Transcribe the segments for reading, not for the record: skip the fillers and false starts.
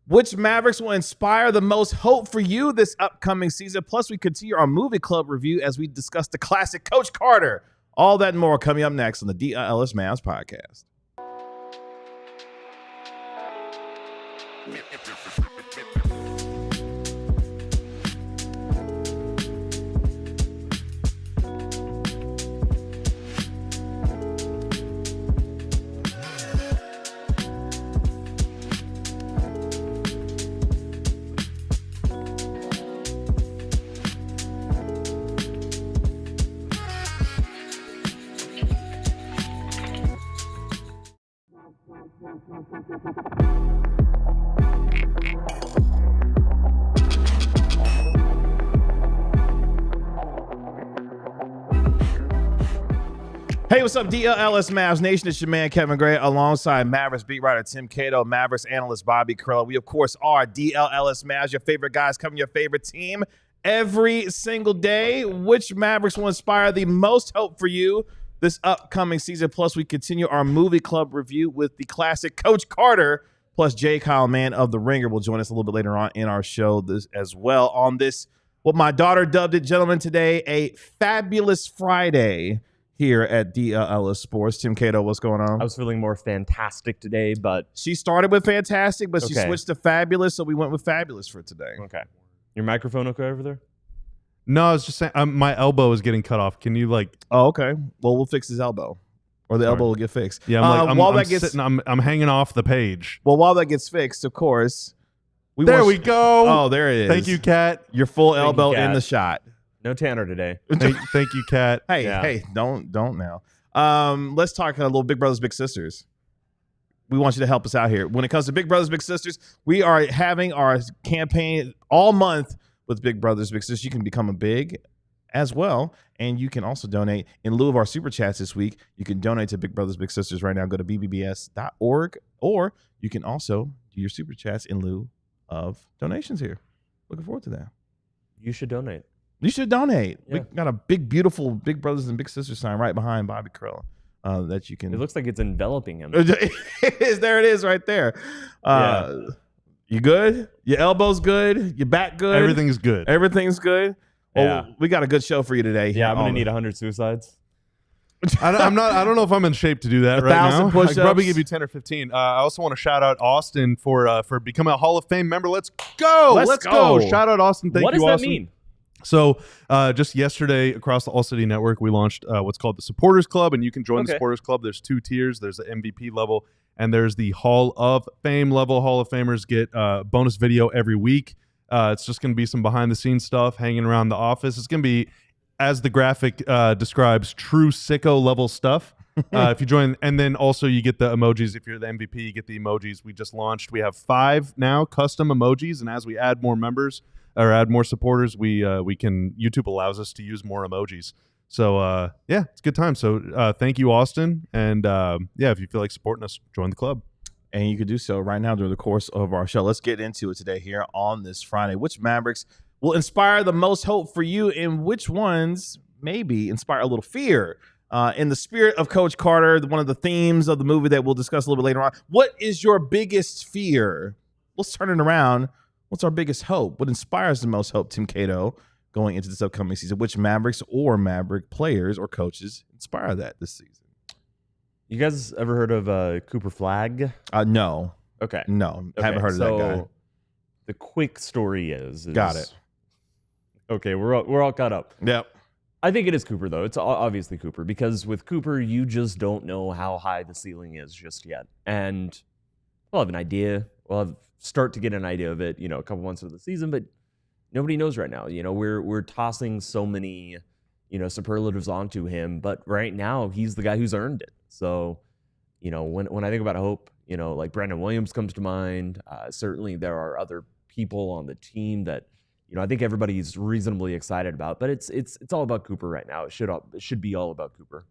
Which Mavericks will inspire the most hope for you this upcoming season? Plus, we continue our movie club review as we discuss the classic Coach Carter. All that and more coming up next on the DLLS Mavs podcast. Hey, what's up, DLLS Mavs Nation? It's your man, Kevin Gray, alongside Mavericks beat writer Tim Cato, Mavericks analyst Bobby Curl. We, of course, are DLLS Mavs, your favorite guys covering your favorite team every single day. Which Mavericks will inspire the most hope for you this upcoming season? Plus, we continue our movie club review with the classic Coach Carter. Plus, J. Kyle, Mann of The Ringer, will join us a little bit later on in our show as well on this, what my daughter dubbed it, gentlemen, today, a fabulous Friday here at DLLS Sports. Tim Cato, what's going on? I was feeling more fantastic today, but... She started with fantastic, but she switched to fabulous, so we went with fabulous for today. Okay. Your microphone okay over there? No, I was just saying, my elbow is getting cut off. Can you, like... Oh, okay. Well, we'll fix his elbow. Or the elbow will get fixed. Yeah, I'm hanging off the page. Well, while that gets fixed, of course... we go! Oh, there it is. Thank you, Kat. Your full elbow in the shot. No Tanner today. Thank you, Kat. Hey, don't now. Let's talk a little Big Brothers, Big Sisters. We want you to help us out here. When it comes to Big Brothers, Big Sisters, we are having our campaign all month with Big Brothers, Big Sisters. You can become a big as well, and you can also donate in lieu of our super chats this week. You can donate to Big Brothers, Big Sisters right now. Go to bbbs.org, or you can also do your super chats in lieu of donations here. Looking forward to that. You should donate. You should donate. Yeah. We got a big, beautiful Big Brothers and Big Sisters sign right behind Bobby Curl that you can... It looks like it's enveloping him. There it is right there. You good? Your elbow's good? Your back good? Everything's good. Everything's good? Well, we got a good show for you today. Yeah, I'm going to need 100 suicides. I don't know if I'm in shape to do that right now. I could probably give you 10 or 15. I also want to shout out Austin for becoming a Hall of Fame member. Let's go. Let's go. Shout out Austin. Thank you, Austin. What does that mean? So just yesterday across the ALLCITY network, we launched what's called the Supporters Club, and you can join the Supporters Club. There's 2 tiers. There's the MVP level, and there's the Hall of Fame level. Hall of Famers get bonus video every week. It's just going to be some behind-the-scenes stuff hanging around the office. It's going to be, as the graphic describes, true sicko level stuff. If you join, and then also you get the emojis. If you're the MVP, you get the emojis. We just launched. We have 5 now custom emojis, and as we add more members or add more supporters, we can, YouTube allows us to use more emojis. So yeah, it's a good time. So thank you, Austin, and yeah, if you feel like supporting us, join the club. And you can do so right now during the course of our show. Let's get into it today here on this Friday. Which Mavericks will inspire the most hope for you, and which ones maybe inspire a little fear? In the spirit of Coach Carter, one of the themes of the movie that we'll discuss a little bit later on. What is your biggest fear? Let's turn it around. What's our biggest hope? What inspires the most hope, Tim Cato, going into this upcoming season? Which Mavericks or Maverick players or coaches inspire that this season? You guys ever heard of Cooper Flagg? No. Okay. No, I haven't heard of that guy. The quick story is got it. Okay, we're all caught up. Yep. I think it is Cooper, though. It's obviously Cooper, because with Cooper, you just don't know how high the ceiling is just yet. And we'll have an idea. We'll start to get an idea of it, a couple months of the season, but nobody knows right now. We're tossing so many, superlatives onto him, but right now he's the guy who's earned it. So, when I think about hope, like Brandon Williams comes to mind. Certainly there are other people on the team that, I think everybody's reasonably excited about, but it's all about Cooper right now. It should be all about Cooper.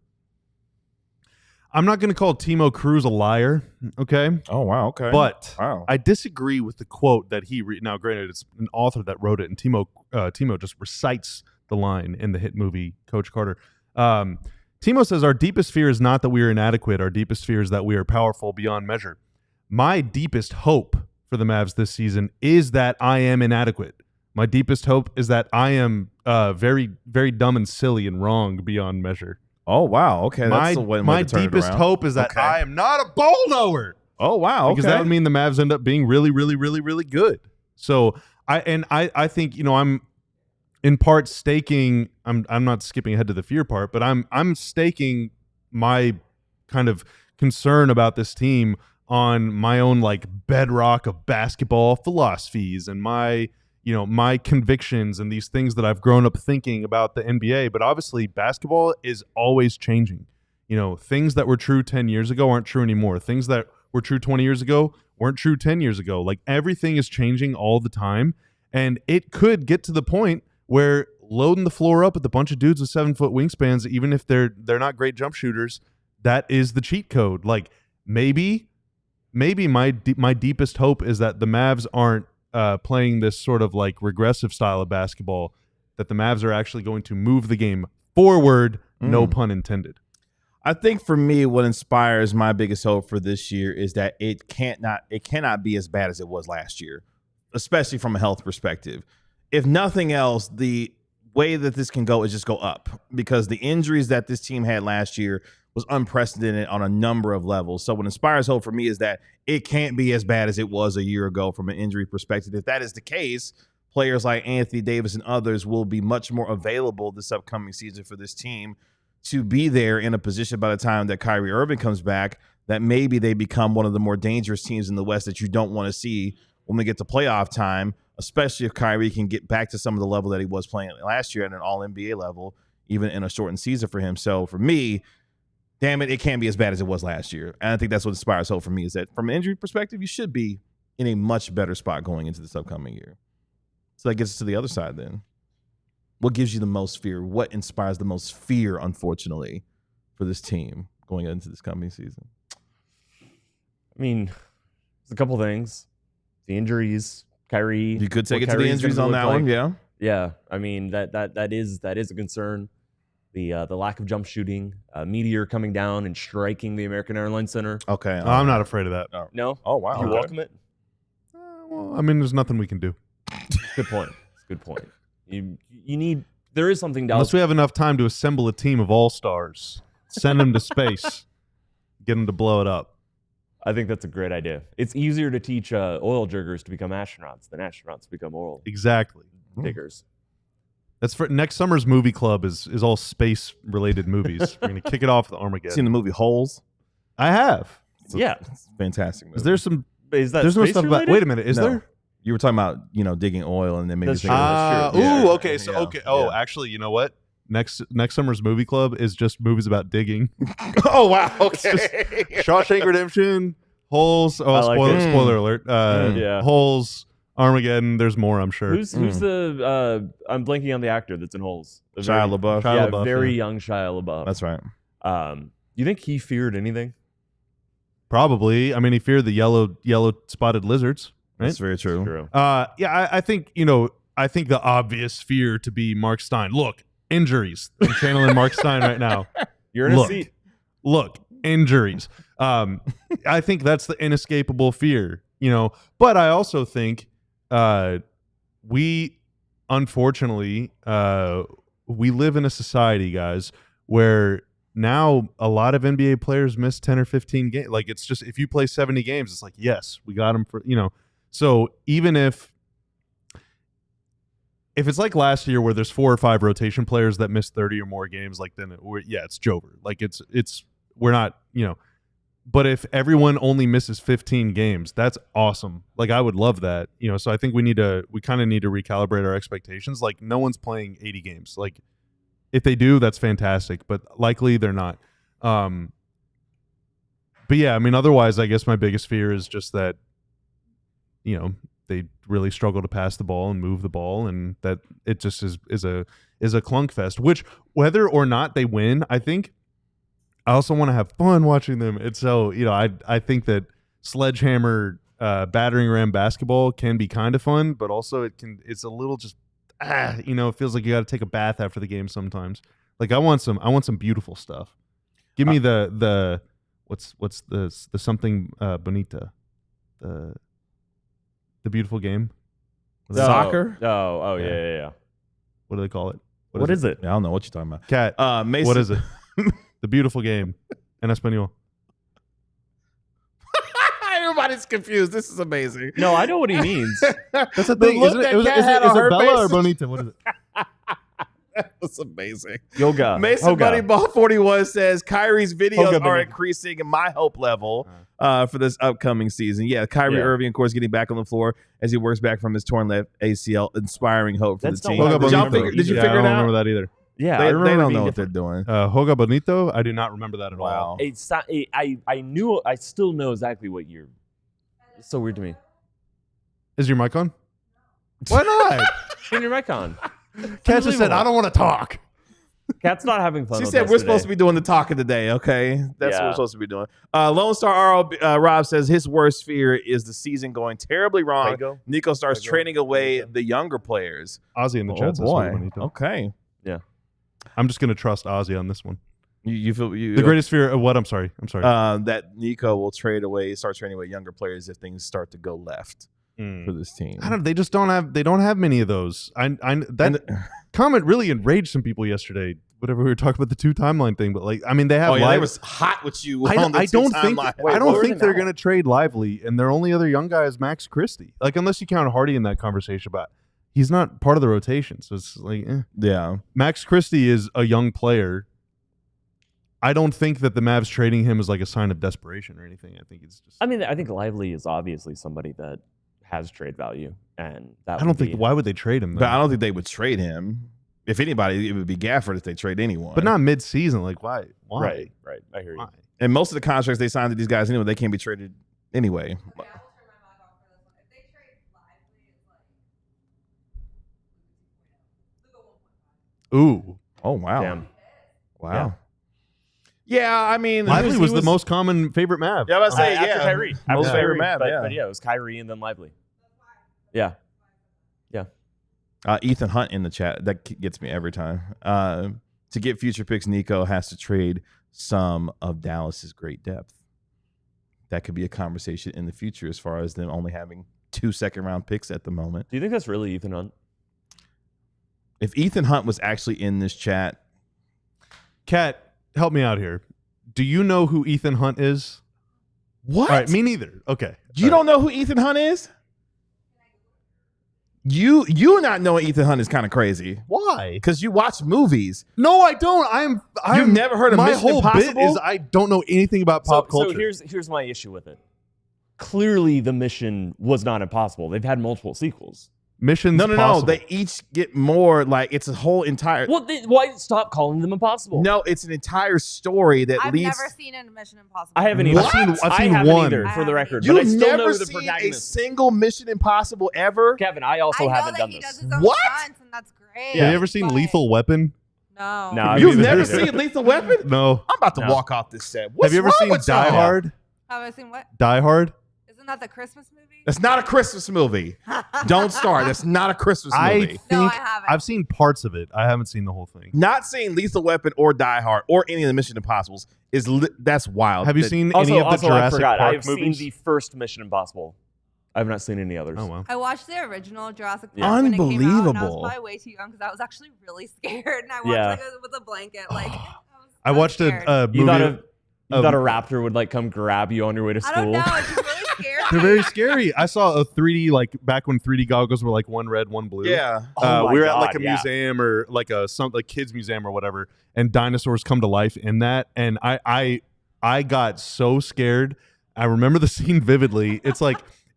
I'm not going to call Timo Cruz a liar, okay? Oh, wow, okay. But wow. I disagree with the quote that he now, granted, it's an author that wrote it, and Timo just recites the line in the hit movie Coach Carter. Timo says, "Our deepest fear is not that we are inadequate. Our deepest fear is that we are powerful beyond measure. My deepest hope for the Mavs this season is that I am inadequate. My deepest hope is that I am very, very dumb and silly and wrong beyond measure. Oh, wow. Okay. My, That's the way my to turn it deepest around. hope is that Okay. I am not a ball knower. Oh, wow. Okay. Because that would mean the Mavs end up being really, really, really, really good. So I think, I'm in part staking. I'm not skipping ahead to the fear part, but I'm staking my kind of concern about this team on my own like bedrock of basketball philosophies and my convictions and these things that I've grown up thinking about the NBA. But obviously basketball is always changing. Things that were true 10 years ago aren't true anymore. Things that were true 20 years ago weren't true 10 years ago. Like everything is changing all the time. And it could get to the point where loading the floor up with a bunch of dudes with 7-foot wingspans, even if they're not great jump shooters, that is the cheat code. Like maybe my deepest hope is that the Mavs aren't playing this sort of like regressive style of basketball, that the Mavs are actually going to move the game forward, no pun intended. I think for me, what inspires my biggest hope for this year is that it cannot be as bad as it was last year, especially from a health perspective. If nothing else, the way that this can go is just go up, because the injuries that this team had last year was unprecedented on a number of levels. So what inspires hope for me is that it can't be as bad as it was a year ago from an injury perspective. If that is the case, players like Anthony Davis and others will be much more available this upcoming season for this team to be there in a position by the time that Kyrie Irving comes back, that maybe they become one of the more dangerous teams in the West that you don't want to see when we get to playoff time, especially if Kyrie can get back to some of the level that he was playing last year at an all-NBA level, even in a shortened season for him. So for me, damn it can't be as bad as it was last year. And I think that's what inspires hope for me, is that from an injury perspective, you should be in a much better spot going into this upcoming year. So that gets us to the other side then. What gives you the most fear? What inspires the most fear, unfortunately, for this team going into this coming season? I mean, there's a couple things. The injuries, Kyrie. You could take it to the injuries on that one, yeah. Yeah, I mean that is a concern. The lack of jump shooting, meteor coming down and striking the American Airlines Center. Okay, I'm not afraid of that. No. Oh wow. You welcome it? Well, I mean, there's nothing we can do. Good point. Good point. You need. There is something Dallas. Unless we have enough time to assemble a team of all-stars, send them to space, get them to blow it up. I think that's a great idea. It's easier to teach oil diggers to become astronauts than astronauts to become oil Exactly. diggers. That's for next summer's movie club is all space-related movies. We're gonna kick it off with Armageddon. Seen the movie Holes? I have. It's a fantastic movie. Is there some? Is that There's no space stuff about. related? Wait a minute. Is No. there? You were talking about, digging oil and then maybe That's thinking true. about That's true. Ooh, okay. So Yeah. okay. Oh, Yeah. actually, you know what? Next summer's movie club is just movies about digging. Oh wow. It's just Shawshank Redemption, Holes. Oh, I like spoiler, it. spoiler alert. Yeah. Holes, Armageddon. There's more, I'm sure. Who's the? I'm blanking on the actor that's in Holes. The Shia very- LaBeouf. Shia Yeah, LaBeouf, very yeah. young Shia LaBeouf. That's right. You think he feared anything? Probably. I mean, he feared the yellow spotted lizards. Right? That's very true. True. Yeah, I think I think the obvious fear to be Mark Stein. Look, injuries. I'm channeling Mark Stein right now. You're in a seat. Look, injuries. I think that's the inescapable fear, But I also think we, unfortunately, we live in a society, guys, where now a lot of NBA players miss 10 or 15 games. Like, it's just, if you play 70 games, it's like, yes, we got them for, So even if it's like last year where there's 4 or 5 rotation players that miss 30 or more games, like then it's Jover. Like we're not, but if everyone only misses 15 games, that's awesome. Like I would love that, so I think we kind of need to recalibrate our expectations. Like no one's playing 80 games. Like if they do, that's fantastic, but likely they're not. But yeah, I mean, otherwise, I guess my biggest fear is just that, they really struggle to pass the ball and move the ball, and that it just is a clunk fest. Which, whether or not they win, I think I also want to have fun watching them. And so, I think that sledgehammer battering ram basketball can be kind of fun, but also it's a little just it feels like you got to take a bath after the game sometimes. Like I want some beautiful stuff. Give me the what's the something bonita, The Beautiful Game. Soccer? Yeah. What do they call it? What is it? I don't know what you're talking about. Cat. Mason, What is it? The Beautiful Game. En español. Everybody's confused. This is amazing. No, I know what he means. That's the The thing. look Isn't it, that is it, Cat is had it, on is it her Bella face. or Bonita? What is it? That was amazing. Yoga. Mason Hoga. Buddy Ball 41 says Kyrie's videos Hoga are Benny. increasing my hope level for this upcoming season. Yeah, Kyrie Irving, of course, getting back on the floor as he works back from his torn left ACL, inspiring hope for That's the not team. what I Hoga Did, Bonito. did you Yeah, figure I it don't out? remember that either. Yeah, I They remember don't being know what they're different. doing. Hoga Bonito? I do not remember that at all. Wow. I still know exactly what year. It's so weird to me. Is your mic on? Why not? Turn your mic on. Cat just said, I don't want to talk. Cat's not having fun. She with said us we're today. supposed to be doing the talking today, okay? That's what Yeah. we're supposed to be doing. Lone Star RL, Rob says his worst fear is the season going terribly wrong. Fuego? Nico starts Fuego? trading away the younger players. Ozzy in the Oh, chat says Hoga boy. Bonito. Okay. I'm just going to trust Ozzy on this one. You feel The greatest fear of what? I'm sorry. that Nico will start trading away younger players if things start to go left for this team. They just don't have many of those. That comment really enraged some people yesterday. Whatever we were talking about the two timeline thing, but they have. They was hot with you. I on the don't two think timeline. I don't think they're now? going to trade Lively, and their only other young guy is Max Christie. Unless you count Hardy in that conversation, but he's not part of the rotation, so it's Yeah. Max Christie is a young player. I don't think that the Mavs trading him is like a sign of desperation or anything. I think it's just. I think Lively is obviously somebody that has trade value, and that I don't think. Why would they trade him? But Then? I don't think they would trade him. If anybody, it would be Gafford if they trade anyone. But not mid-season. Why? Why? Right. I hear you. Why? And most of the contracts they signed to these guys anyway, they can't be traded anyway. Ooh, Oh wow. Damn. Wow. Yeah, I mean, Lively was the was- most common favorite Mav. Yeah, I was about to say, After yeah. Kyrie. Most After favorite Kyrie, Mav, but, yeah. But it was Kyrie and then Lively. Yeah. Ethan Hunt in the chat. That gets me every time. To get future picks, Nico has to trade some of Dallas's great depth. That could be a conversation in the future as far as them only having 2 second-round picks at the moment. Do you think that's really Ethan Hunt? If Ethan Hunt was actually in this chat, Kat, help me out here. Do you know who Ethan Hunt is? what? All right, me neither. Okay. You don't know who Ethan Hunt is? You not knowing Ethan Hunt is kind of crazy Why? because you watch movies. No, I don't. You've never heard of my Mission whole Impossible? bit is I don't know anything about pop culture. So here's my issue with it. Clearly, the mission was not impossible. They've had multiple sequels. Missions No. Possible. They each get more it's a whole entire. Well, why stop calling them impossible? No, it's an entire story that I've leads. never seen a Mission Impossible. I haven't What? either. I've seen I haven't one. either, for the record. You've But I still never know the seen a protagonist. single Mission Impossible ever. Kevin, I also I know haven't that done he this. does his own What? stunts, and that's great. Have you ever seen but- Lethal Weapon? No. No, I You've mean, never neither. seen Lethal Weapon? No. I'm about to No. walk off this set. What's Have you ever wrong seen with Die y'all? Hard? Have I seen what? Die Hard? Isn't that the Christmas movie? That's not a Christmas movie. Don't start. That's not a Christmas I movie. think No, I haven't. I've seen parts of it. I haven't seen the whole thing. Not seeing Lethal Weapon or Die Hard or any of the Mission Impossibles is that's wild. Have you That- seen Also, any of the I Jurassic forgot. Park I've movies? seen the first Mission Impossible. I have not seen any others. Oh, wow. I watched the original Jurassic Park Yeah. when it came out, and I was Unbelievable. probably way too young because I was actually really scared, and I watched Yeah. with a blanket. I watched scared. a You movie. thought a raptor would come grab you on your way to I school? don't know. It's just really scared. They're very scary. I saw a 3D, back when 3D goggles were one red, one blue. Yeah. Oh my we were at God, a yeah. museum or some kids museum or whatever, and dinosaurs come to life in that, and I got so scared. I remember the scene vividly. It's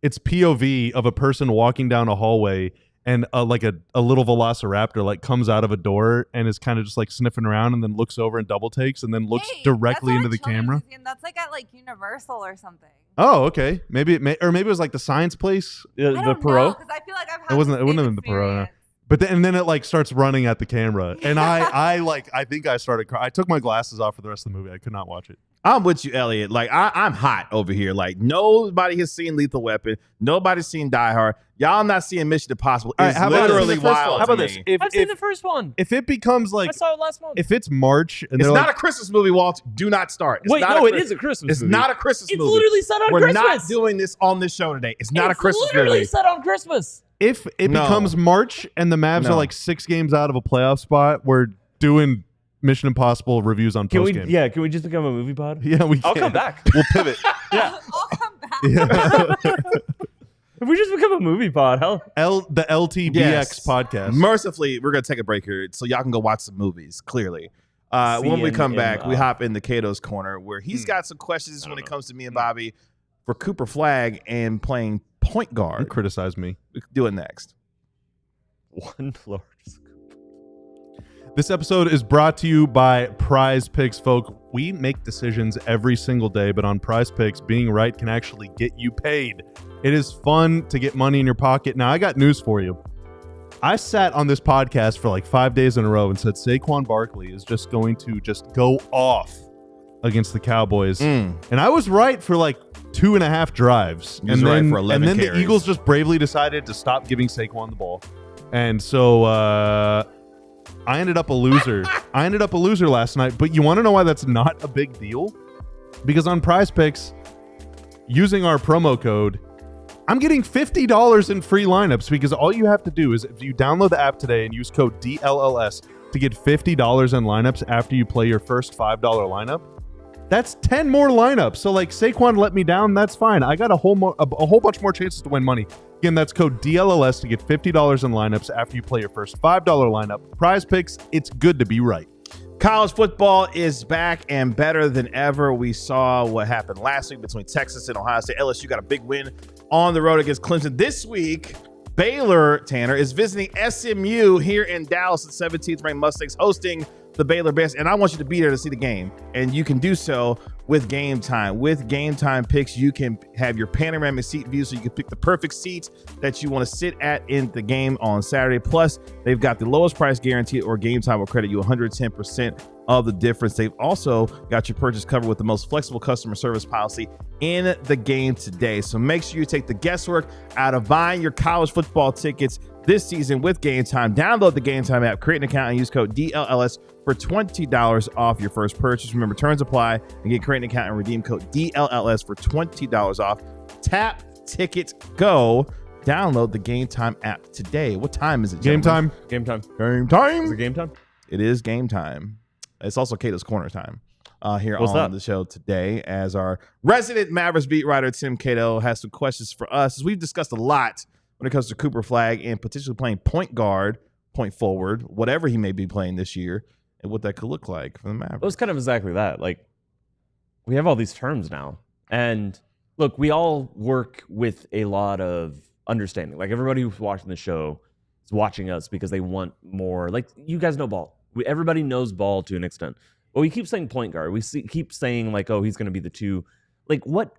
it's POV of a person walking down a hallway, and a little velociraptor comes out of a door and is kind of just sniffing around, and then looks over and double takes, and then looks Hey, directly that's into not the a children's camera. museum. That's at Universal or something. Oh, okay. Maybe it it was the science place. I The don't know, Perot? 'cause I feel like I've had It wasn't the same in the Perot, no. experience. But then it starts running at the camera, and I think I started crying. I took my glasses off for the rest of the movie. I could not watch it. I'm with you, Elliot. Like I'm hot over here. Like nobody has seen Lethal Weapon. Nobody's seen Die Hard. Y'all not seeing Mission Impossible. All right, It's how about literally this? How wild. about to this? me. I've seen the first one. If it becomes like, I saw it last month. if it's March and It's they're not like, a Christmas movie, Walt. Do not start. It's Wait, not no, a it is a Christmas It's movie. not a Christmas It's movie. literally set on We're Christmas. not doing this on this show today. It's not a Christmas literally movie. set on Christmas. if it No. becomes March and the Mavs No. are like 6 games out of a playoff spot, we're doing Mission Impossible reviews on Can post we? game. Yeah, can we just become a movie pod? Yeah, we I'll can. come back. We'll pivot. Yeah. I'll come back. Yeah. If we just become a movie pod, hell. The LTBX Yes. podcast. Mercifully, we're gonna take a break here so y'all can go watch some movies. Clearly, when we come back, we hop into Cato's corner where he's got some questions when it comes to me and Bobby for Cooper Flagg and playing point Don't guard. criticize me. We can do it next. One floor. This episode is brought to you by Prize Picks, folk. We make decisions every single day, but on Prize Picks, being right can actually get you paid. It is fun to get money in your pocket. Now, I got news for you. I sat on this podcast for like 5 days in a row and said Saquon Barkley is just going to just go off against the Cowboys. And I was right for like 2.5 drives. You was right for 11 And then carries. the Eagles just bravely decided to stop giving Saquon the ball. And so I ended up a loser. I ended up a loser last night, but you want to know why that's not a big deal? Because on Prize Picks, using our promo code, I'm getting $50 in free lineups because all you have to do is if you download the app today and use code DLLS to get $50 in lineups after you play your first $5 lineup. That's 10 more lineups. So like Saquon let me down, that's fine. I got a whole bunch more chances to win money. Again, that's code DLLS to get $50 in lineups after you play your first $5 lineup. Prize Picks, it's good to be right. College football is back and better than ever. We saw what happened last week between Texas and Ohio State. LSU got a big win on the road against Clemson. This week, Baylor, Tanner, is visiting SMU here in Dallas. The 17th ranked Mustangs hosting the Baylor Bears, and I want you to be there to see the game. And you can do so with Game Time. With Game Time picks, you can have your panoramic seat view, so you can pick the perfect seat that you want to sit at in the game on Saturday. Plus, they've got the lowest price guarantee, or Game Time will credit you 110% of the difference. They've also got your purchase covered with the most flexible customer service policy in the game today. So make sure you take the guesswork out of buying your college football tickets this season with Game Time. Download the Game Time app, create an account, and use code DLLS for $20 off your first purchase. Remember, terms apply, and get create an account and redeem code DLLS for $20 off. Tap, ticket, go. Download the Game Time app today. What time is it, Game gentlemen? time. Game time. Game time. Is it game time? It is game time. It's also Cato's Corner time here What's on that? the show today, as our resident Mavericks beat writer Tim Cato has some questions for us. As we've discussed a lot when it comes to Cooper Flagg and potentially playing point guard, point forward, whatever he may be playing this year, and what that could look like for the Mavericks. It was kind of exactly that. Like, we have all these terms now. And look, we all work with a lot of understanding. Like, everybody who's watching the show is watching us because they want more. Like, you guys know ball. Everybody knows ball to an extent. But we keep saying point guard. We keep saying, like, oh, he's going to be the 2. Like, what?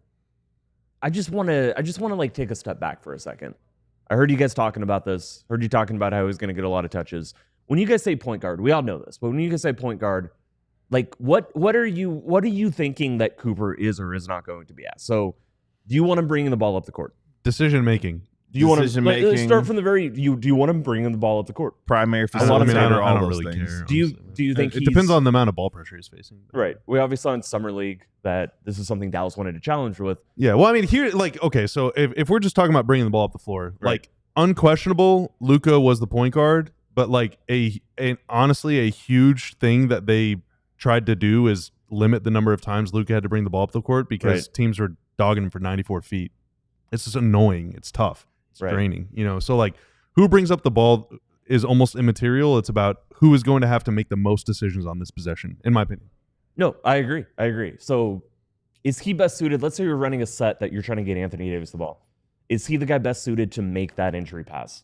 I just want to like take a step back for a second. I heard you guys talking about this. Heard you talking about how he's going to get a lot of touches. When you guys say point guard, we all know this, but when you guys say point guard, like what are you thinking that Cooper is or is not going to be at? So, do you want him bringing the ball up the court? Decision making. Do you want to Decision-making. start from the very? Do you want him bringing the ball up the court? Primary I don't facilitator, all don't those really things. care. Do you honestly. do you think it depends on the amount of ball pressure he's facing? right? We obviously saw in summer league that this is something Dallas wanted to challenge with. Yeah, well, I mean, here, like, okay, so if we're just talking about bringing the ball up the floor, Right. like, unquestionable, Luka was the point guard, but like honestly, a huge thing that they tried to do is limit the number of times Luka had to bring the ball up the court because Right. teams were dogging him for 94 feet. It's just annoying. It's tough. It's Right. draining, So like, who brings up the ball is almost immaterial. It's about who is going to have to make the most decisions on this possession, in my opinion. No, I agree. So, is he best suited? Let's say you're running a set that you're trying to get Anthony Davis the ball. Is he the guy best suited to make that entry pass?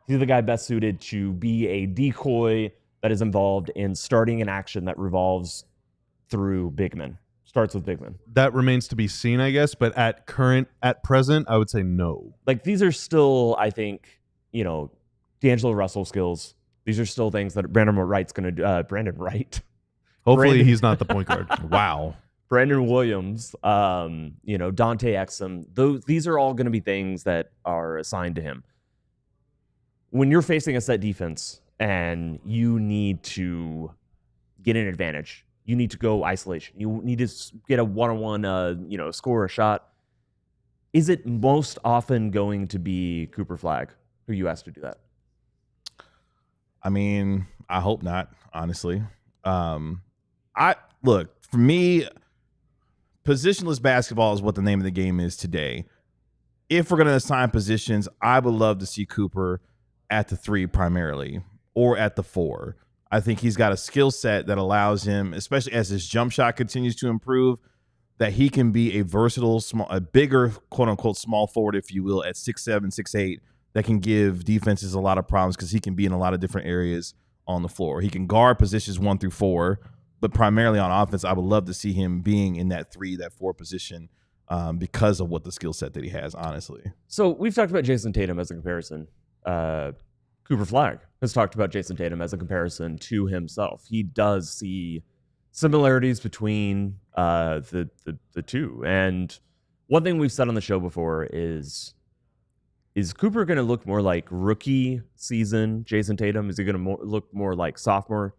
Is he the guy best suited to be a decoy that is involved in starting an action that revolves through big men? Starts with big men. That remains to be seen, I guess, but at present, I would say no. Like, these are still, I think, D'Angelo Russell skills. These are still things that Brandon Wright's going to do. Brandon Wright. Hopefully Brandon- he's not the point guard. Wow. Brandon Williams, Dante Exum. These are all going to be things that are assigned to him. When you're facing a set defense and you need to get an advantage, you need to go isolation, you need to get a one-on-one, score a shot. Is it most often going to be Cooper Flagg who you ask to do that? I mean, I hope not, honestly. Look, for me, positionless basketball is what the name of the game is today. If we're going to assign positions, I would love to see Cooper at the 3 primarily or at the 4. I think he's got a skill set that allows him, especially as his jump shot continues to improve, that he can be a versatile, a bigger, quote unquote, small forward, if you will, at 6'7", 6'8", that can give defenses a lot of problems because he can be in a lot of different areas on the floor. He can guard positions 1 through 4, but primarily on offense, I would love to see him being in that 3, that 4 position because of what the skill set that he has, honestly. So we've talked about Jason Tatum as a comparison. Cooper Flagg has talked about Jason Tatum as a comparison to himself. He does see similarities between the two. And one thing we've said on the show before is Cooper going to look more like rookie season Jason Tatum? Is he going to look more like sophomore?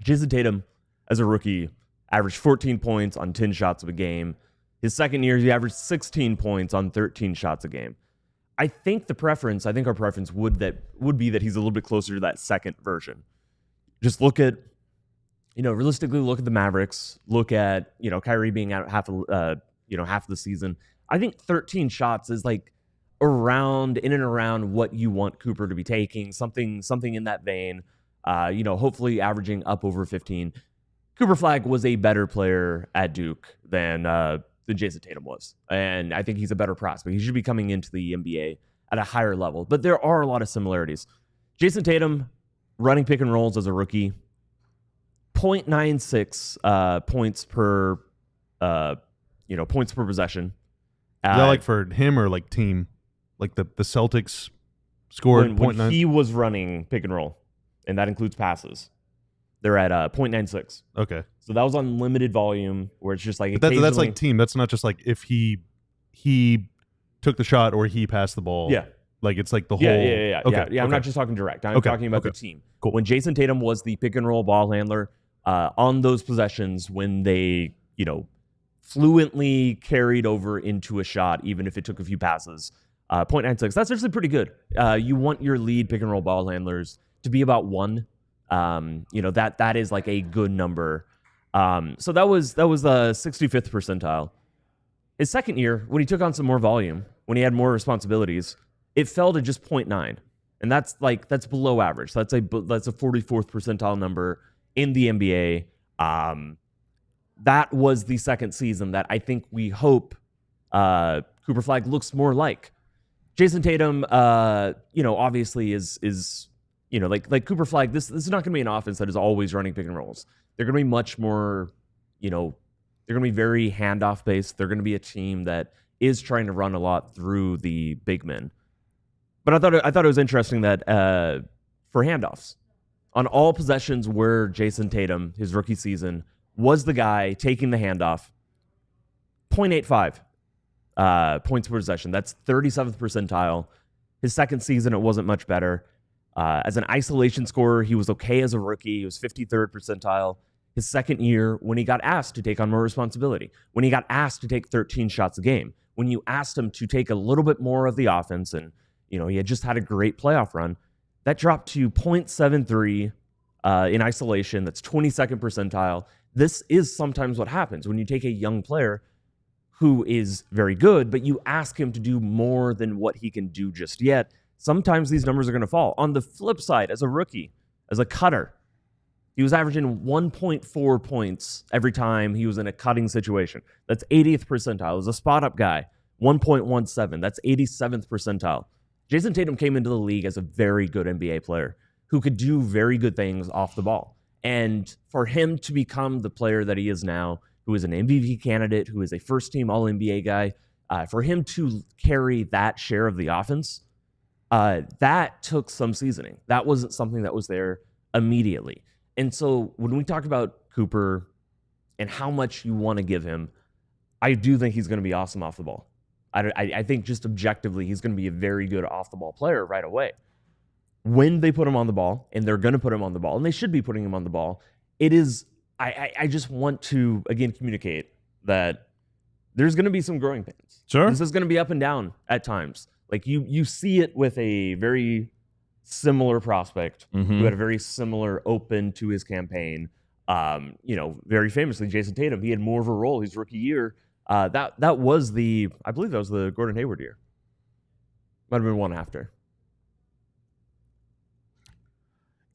Jason Tatum, as a rookie, averaged 14 points on 10 shots of a game. His second year, he averaged 16 points on 13 shots a game. I think our preference would be that he's a little bit closer to that second version. Just realistically look at the Mavericks. Look at, Kyrie being out half of the season. I think 13 shots is like in and around what you want Cooper to be taking, something in that vein. Hopefully averaging up over 15. Cooper Flagg was a better player at Duke than Jason Tatum was, and I think he's a better prospect. He should be coming into the NBA at a higher level, but there are a lot of similarities. Jason Tatum running pick and rolls as a rookie, 0.96 points per possession. Is that like for him or like team? Like the Celtics scored when he was running pick and roll, and that includes passes. They're at 0.96. Okay. So that was on limited volume, where it's just like that's like team. That's not just like if he took the shot or he passed the ball. Yeah. Like it's like the whole. Yeah. Okay. Yeah. I'm not just talking direct. I'm talking about the team. Cool. When Jason Tatum was the pick and roll ball handler on those possessions, when they fluently carried over into a shot, even if it took a few passes, 0.96. That's actually pretty good. You want your lead pick and roll ball handlers to be about 1. That is like a good number. So that was the 65th percentile. His second year, when he took on some more volume, when he had more responsibilities, it fell to just 0.9, and that's below average. That's a 44th percentile number in the NBA. That was the second season that I think we hope Cooper Flagg looks more like. Jason Tatum, obviously is like Cooper Flagg. This is not going to be an offense that is always running pick and rolls. They're going to be much more, they're going to be very handoff based. They're going to be a team that is trying to run a lot through the big men. But I thought it was interesting that for handoffs, on all possessions where Jason Tatum, his rookie season, was the guy taking the handoff, 0.85 points per possession. That's 37th percentile. His second season, it wasn't much better. As an isolation scorer, he was okay as a rookie. He was 53rd percentile. His second year, when he got asked to take on more responsibility, when he got asked to take 13 shots a game, when you asked him to take a little bit more of the offense, and he had just had a great playoff run, that dropped to 0.73 in isolation. That's 22nd percentile. This is sometimes what happens when you take a young player who is very good, but you ask him to do more than what he can do just yet. Sometimes these numbers are going to fall. On the flip side, as a rookie, as a cutter, he was averaging 1.4 points every time he was in a cutting situation. That's 80th percentile. As a spot-up guy, 1.17. That's 87th percentile. Jason Tatum came into the league as a very good NBA player who could do very good things off the ball. And for him to become the player that he is now, who is an MVP candidate, who is a first-team All-NBA guy, for him to carry that share of the offense, that took some seasoning. That wasn't something that was there immediately. And so when we talk about Cooper and how much you want to give him, I do think he's going to be awesome off the ball. I think just objectively, he's going to be a very good off the ball player right away. When they put him on the ball, and they're going to put him on the ball, and they should be putting him on the ball, it is, I just want to, again, communicate that there's going to be some growing pains. Sure. This is going to be up and down at times. Like you see it with a very similar prospect who had a very similar open to his campaign. Very famously, Jason Tatum, he had more of a role his rookie year. That was I believe that was the Gordon Hayward year. Might have been one after.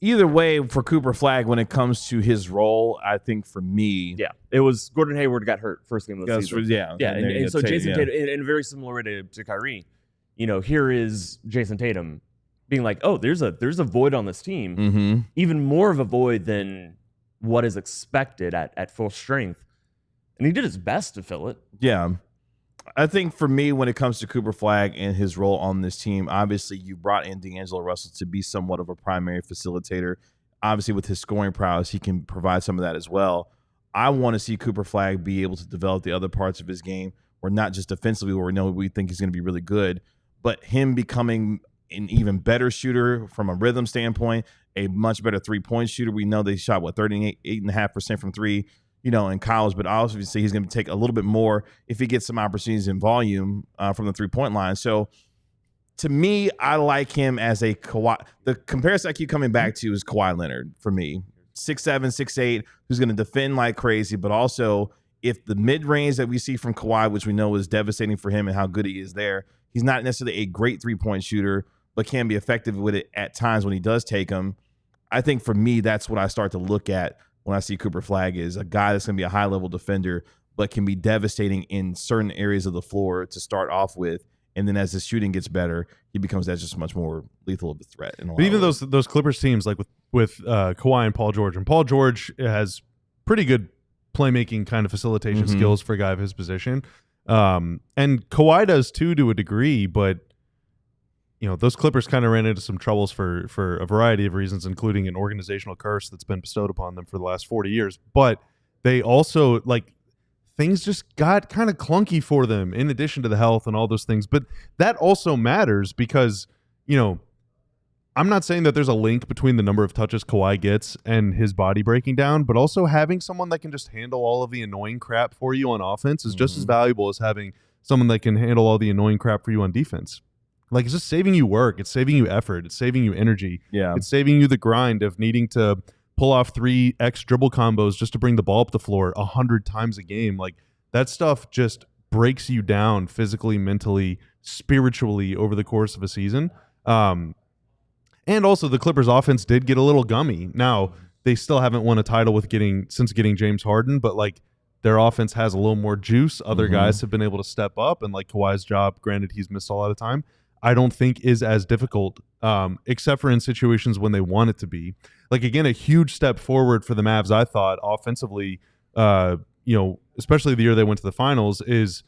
Either way, for Cooper Flagg, when it comes to his role, I think for me, it was Gordon Hayward got hurt first game of the season. And so Jason Tatum, in a very similar way to Kyrie, here is Jason Tatum being like, oh, there's a void on this team, even more of a void than what is expected at full strength, and he did his best to fill it. Yeah. I think for me, when it comes to Cooper Flagg and his role on this team, obviously you brought in D'Angelo Russell to be somewhat of a primary facilitator. Obviously, with his scoring prowess, he can provide some of that as well. I want to see Cooper Flagg be able to develop the other parts of his game, where not just defensively, where we think he's going to be really good, but him becoming an even better shooter from a rhythm standpoint, a much better three-point shooter. We know they shot, 38.5% from three, in college, but obviously he's going to take a little bit more if he gets some opportunities in volume from the three-point line. So to me, I like him as a Kawhi. The comparison I keep coming back to is Kawhi Leonard for me. 6'7", 6'8", who's going to defend like crazy, but also if the mid-range that we see from Kawhi, which we know is devastating for him and how good he is there, he's not necessarily a great three-point shooter, but can be effective with it at times when he does take them. I think for me, that's what I start to look at when I see Cooper Flagg, is a guy that's going to be a high-level defender, but can be devastating in certain areas of the floor to start off with. And then as his shooting gets better, he becomes that just much more lethal of a threat. But even those Clippers teams, like with Kawhi and Paul George, and Paul George has pretty good playmaking kind of facilitation skills for a guy of his position. And Kawhi does too, to a degree, but those Clippers kind of ran into some troubles for a variety of reasons, including an organizational curse that's been bestowed upon them for the last 40 years. But they also, things just got kind of clunky for them in addition to the health and all those things. But that also matters because, I'm not saying that there's a link between the number of touches Kawhi gets and his body breaking down, but also having someone that can just handle all of the annoying crap for you on offense is just as valuable as having someone that can handle all the annoying crap for you on defense. It's just saving you work. It's saving you effort. It's saving you energy. Yeah. It's saving you the grind of needing to pull off 3x dribble combos just to bring the ball up the floor 100 times a game. That stuff just breaks you down physically, mentally, spiritually over the course of a season. And also the Clippers offense did get a little gummy. Now, they still haven't won a title since getting James Harden, but their offense has a little more juice. Other guys have been able to step up, and Kawhi's job, granted he's missed a lot of time, I don't think is as difficult, except for in situations when they want it to be. Again, a huge step forward for the Mavs, I thought, offensively, especially the year they went to the finals, is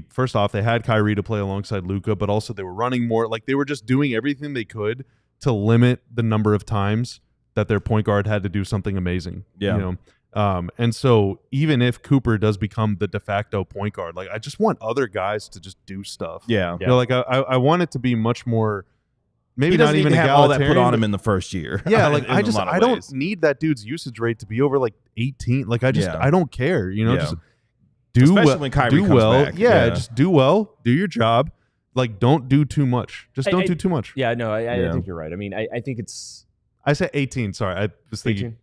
first off, they had Kyrie to play alongside Luka, but also they were running more. They were just doing everything they could to limit the number of times that their point guard had to do something amazing. Yeah. And so even if Cooper does become the de facto point guard, I just want other guys to just do stuff. Yeah. I want it to be much more, maybe he doesn't not even need to have all that put egalitarian, on him in the first year. Yeah, I don't need that dude's usage rate to be over 18. I don't care. Just do especially when Kyrie comes back. Yeah, just do well, do your job. Don't do too much. Just don't do too much. Yeah, no, I think you're right. I mean, I think it's. I said 18. Sorry, I was thinking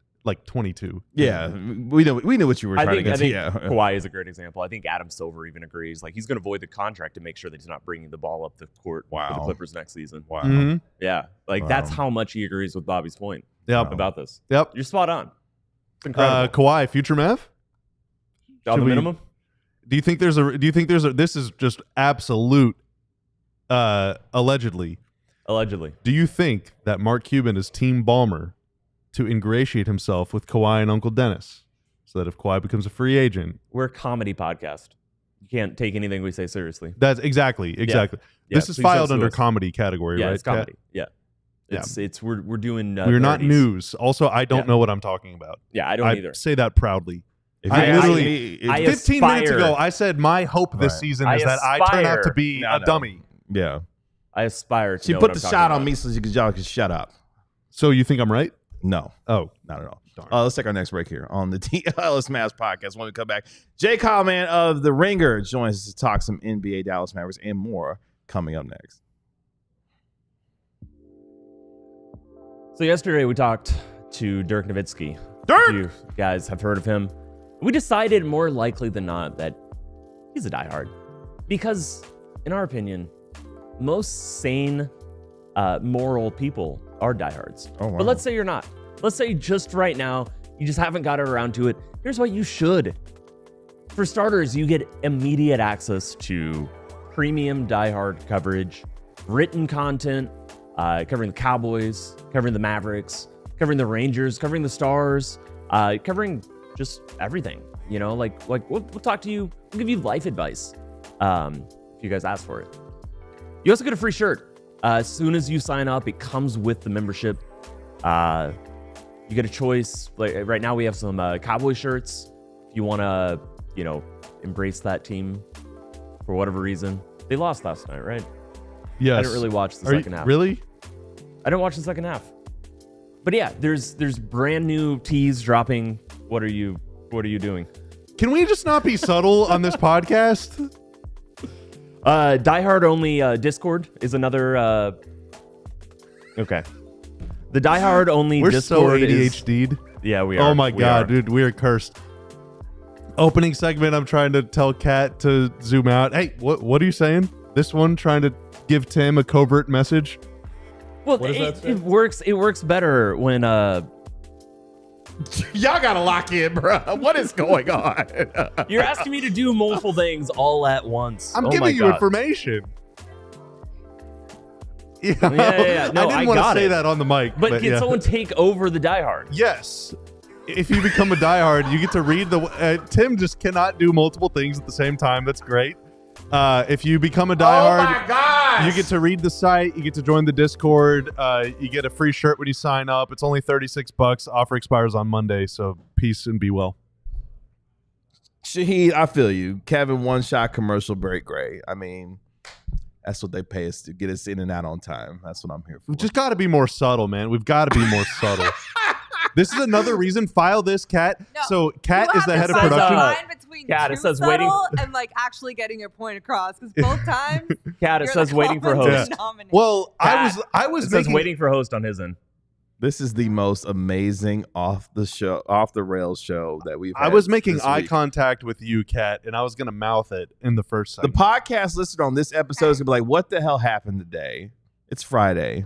22. Yeah, we know what you were trying to get to. Yeah, Kawhi is a great example. I think Adam Silver even agrees. He's going to void the contract to make sure that he's not bringing the ball up the court for the Clippers next season. Wow. Mm-hmm. Yeah, that's how much he agrees with Bobby's point. About this. Yep, you're spot on. It's incredible. Kawhi, future Mav. The minimum. Do you think there's a? This is just absolute. Allegedly. Do you think that Mark Cuban is Team Ballmer to ingratiate himself with Kawhi and Uncle Dennis, so that if Kawhi becomes a free agent, we're a comedy podcast. You can't take anything we say seriously. That's exactly. Yeah. This is filed under comedy category, right? It's comedy. Yeah. It's we're doing. We're not news. Also, I don't know what I'm talking about. Yeah, I don't either. Say that proudly. I literally, I 15 minutes aspire- ago, I said my hope this Right. season I is that I turn out to aspire- be No, a no. dummy. Yeah. I aspire to She know put what the I'm shot talking on about. me so y'all could shut up. So you think I'm right? No, Oh, not at all. darn. Let's take our next break here on the DLLS Mavs podcast. When we come back, J. Kyle, Mann of The Ringer, joins us to talk some NBA, Dallas Mavericks, and more coming up next. So yesterday we talked to Dirk Nowitzki. Dirk! You guys have heard of him. We decided more likely than not that he's a diehard. Because, in our opinion, most sane, moral people are diehards. Oh, wow. But let's say you're not. Let's say just right now, you just haven't got around to it. Here's what you should. For starters, you get immediate access to premium diehard coverage, written content, covering the Cowboys, covering the Mavericks, covering the Rangers, covering the Stars, covering just everything. You know, like we'll talk to you. We'll give you life advice if you guys ask for it. You also get a free shirt. As soon as you sign up, it comes with the membership. You get a choice. Like right now, we have some Cowboy shirts. If you want to, embrace that team for whatever reason. They lost last night, right? Yes. I didn't really watch the second half. Really? I didn't watch the second half. But yeah, there's brand new teas dropping. What are you doing? Can we just not be subtle on this podcast? Diehard only Discord is another. Okay. The diehard only We're Discord so is. ADHD'd. Yeah, we are. Oh my We god, are. dude, we are cursed. Opening segment, I'm trying to tell Kat to zoom out. Hey, what are you saying? This one trying to give Tim a covert message. Well, What does that say? it works. It works better when Y'all got to lock in, bro. What is going on? you're asking me to do multiple things all at once. I'm Oh my giving you God. information. Yeah, Yeah. No, I didn't I want to got say it. that on the mic. But can yeah. someone take over the diehard? Yes. If you become a diehard, you get to read the. Tim just cannot do multiple things at the same time. That's great. If you become a diehard, Oh my gosh! you get to read the site. You get to join the Discord. You get a free shirt when you sign up. It's only $36. Offer expires on Monday. So peace and be well. Shahid, I feel you. Kevin, one shot commercial break, great. I mean, that's what they pay us to get us in and out on time. That's what I'm here for. We've just got to be more subtle, man. We've got to be more subtle. This is another reason. File this, Kat. No, So Kat You is the have head to of find the production. line between Kat, it too says waiting- subtle and like actually getting your point across, because both times Kat, it you're says the waiting for common host. denominator. Well, Kat, I was It says making, waiting for host on his end. This is the most amazing off the rails show that we've had. I was making this eye week. contact with you, Kat, and I was gonna mouth it in the first The segment. podcast listed on this episode is gonna be like, what the hell happened today? It's Friday.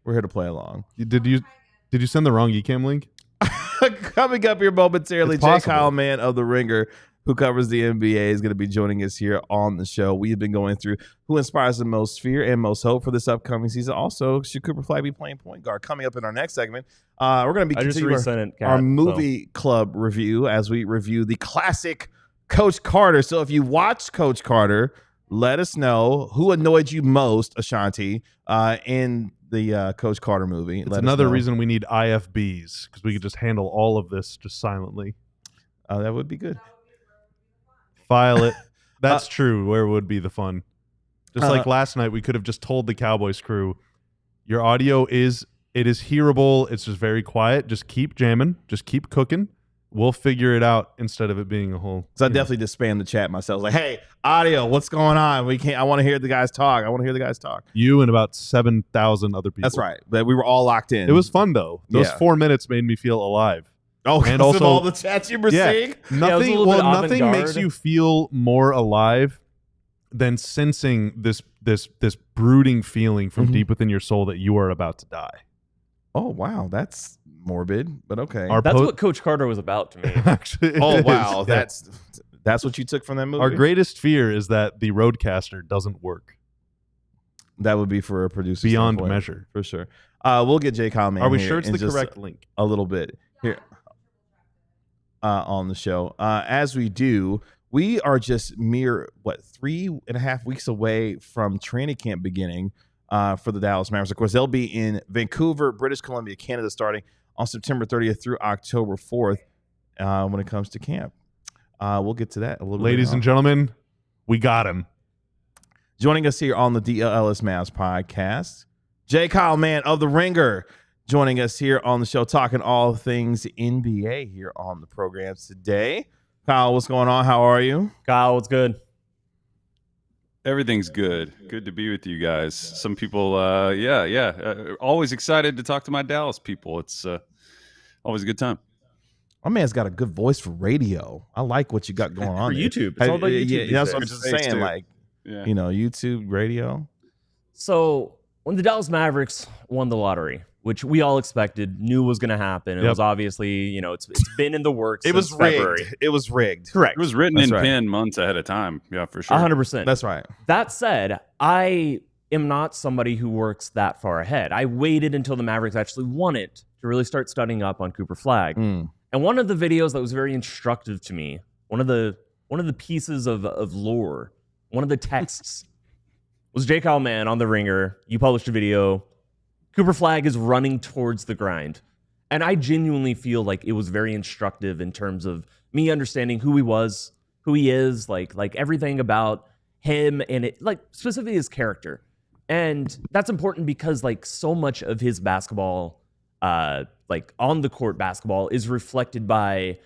We're here to play along. Did you send the wrong eCam link? Coming up here momentarily, It's J. possible. Kyle, Mann of The Ringer, who covers the NBA, is going to be joining us here on the show. We've been going through who inspires the most fear and most hope for this upcoming season. Also, should Cooper Flagg be playing point guard? Coming up in our next segment, we're going to be I just continuing resent it, Kat. our so- movie club review as we review the classic Coach Carter. So if you watched Coach Carter, let us know who annoyed you most, Ashanti, in the Coach Carter movie. It's Let us another know. reason we need IFBs because we could just handle all of this just silently. That would be good. File it. That's true. Where would be the fun? Just like last night, we could have just told the Cowboys crew, your audio is hearable. It's just very quiet. Just keep jamming. Just keep cooking. We'll figure it out instead of it being a whole. So I definitely just spammed the chat myself. Like, hey, audio, what's going on? I want to hear the guys talk. You and about 7,000 other people. That's right. But we were all locked in. It was fun though. Those Yeah. 4 minutes made me feel alive. Oh, and and also- all the chats you were seeing? it was a Nothing. little Well, bit nothing avant-garde. makes you feel more alive than sensing this brooding feeling from Mhm. deep within your soul that you are about to die. Oh, wow. That's morbid, but okay. Our That's po- what Coach Carter was about to me. Actually, it Oh, is. wow. Yeah. That's what you took from that movie? Our greatest fear is that the Roadcaster doesn't work That would be for a producer. beyond standpoint, measure. For sure. We'll get J. Kyle, Mann Are we here sure it's in the just correct link? a little bit here on the show. As we do, we are just mere 3.5 weeks away from training camp beginning for the Dallas Mavericks. Of course, they'll be in Vancouver, British Columbia, Canada, starting on September 30th through October 4th when it comes to camp. We'll get to that a little bit. Ladies and gentlemen, we got him. Joining us here on the DLLS Mavs podcast, Kyle Mann of The Ringer, joining us here on the show, talking all things NBA here on the program today. Kyle, what's going on? How are you? Kyle, what's good? Everything's good. Good to be with you guys. Some people, always excited to talk to my Dallas people. It's always a good time. My man's got a good voice for radio. I like what you got going on For there. YouTube. It's all about YouTube. That's what I'm It's saying. too. Like, Yeah. YouTube, radio. So when the Dallas Mavericks won the lottery, which we all expected, knew was going to happen, it was obviously, it's been in the works. It was since rigged. February. It was rigged. Correct. It was written That's in right. pen months ahead of time. Yeah, for sure. 100%. That's right. That said, I am not somebody who works that far ahead. I waited until the Mavericks actually won it to really start studying up on Cooper Flagg. Mm. And one of the videos that was very instructive to me, one of the pieces of lore, one of the texts was Kyle Mann on The Ringer. You published a video. Cooper Flagg is running towards the grind. And I genuinely feel like it was very instructive in terms of me understanding who he was, who he is, like everything about him and it, like specifically his character. And that's important because like so much of his basketball, like on the court basketball is reflected by,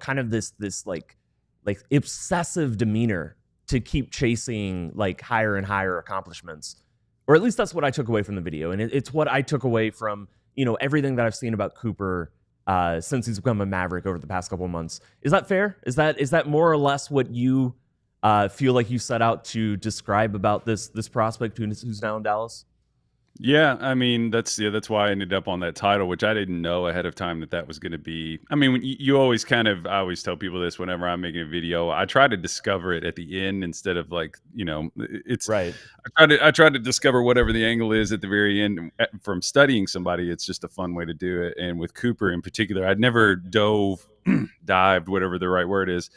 kind of this like obsessive demeanor to keep chasing like higher and higher accomplishments. Or at least that's what I took away from the video. And it's what I took away from, everything that I've seen about Cooper since he's become a Maverick over the past couple of months. Is that fair? Is that more or less what you feel like you set out to describe about this prospect who's now in Dallas? Yeah, I mean that's why I ended up on that title, which I didn't know ahead of time that was going to be. I mean, you always I always tell people this whenever I'm making a video. I try to discover it at the end instead of like it's right. I try to discover whatever the angle is at the very end from studying somebody. It's just a fun way to do it. And with Cooper in particular, I'd never dived, whatever the right word is,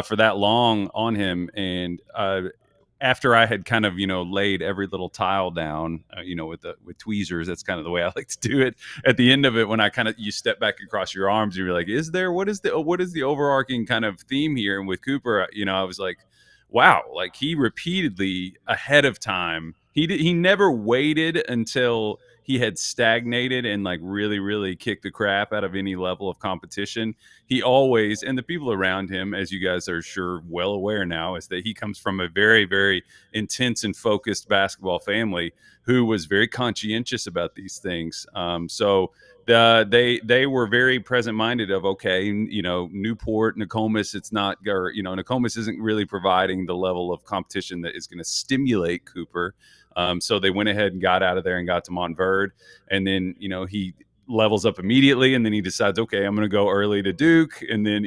for that long on him. And after I had kind of, laid every little tile down, with tweezers, that's kind of the way I like to do it. At the end of it, when you step back across your arms, you're like, what is the overarching kind of theme here? And with Cooper, I was like, wow, like he repeatedly ahead of time, he never waited until he had stagnated and like really, really kicked the crap out of any level of competition. He always, and the people around him, as you guys are sure well aware now, is that he comes from a very, very intense and focused basketball family who was very conscientious about these things. So they were very present-minded of, okay, Newport, Nokomis, Nokomis isn't really providing the level of competition that is going to stimulate Cooper. So they went ahead and got out of there and got to Montverde. And then, he levels up immediately. And then he decides, okay, I'm going to go early to Duke. And then,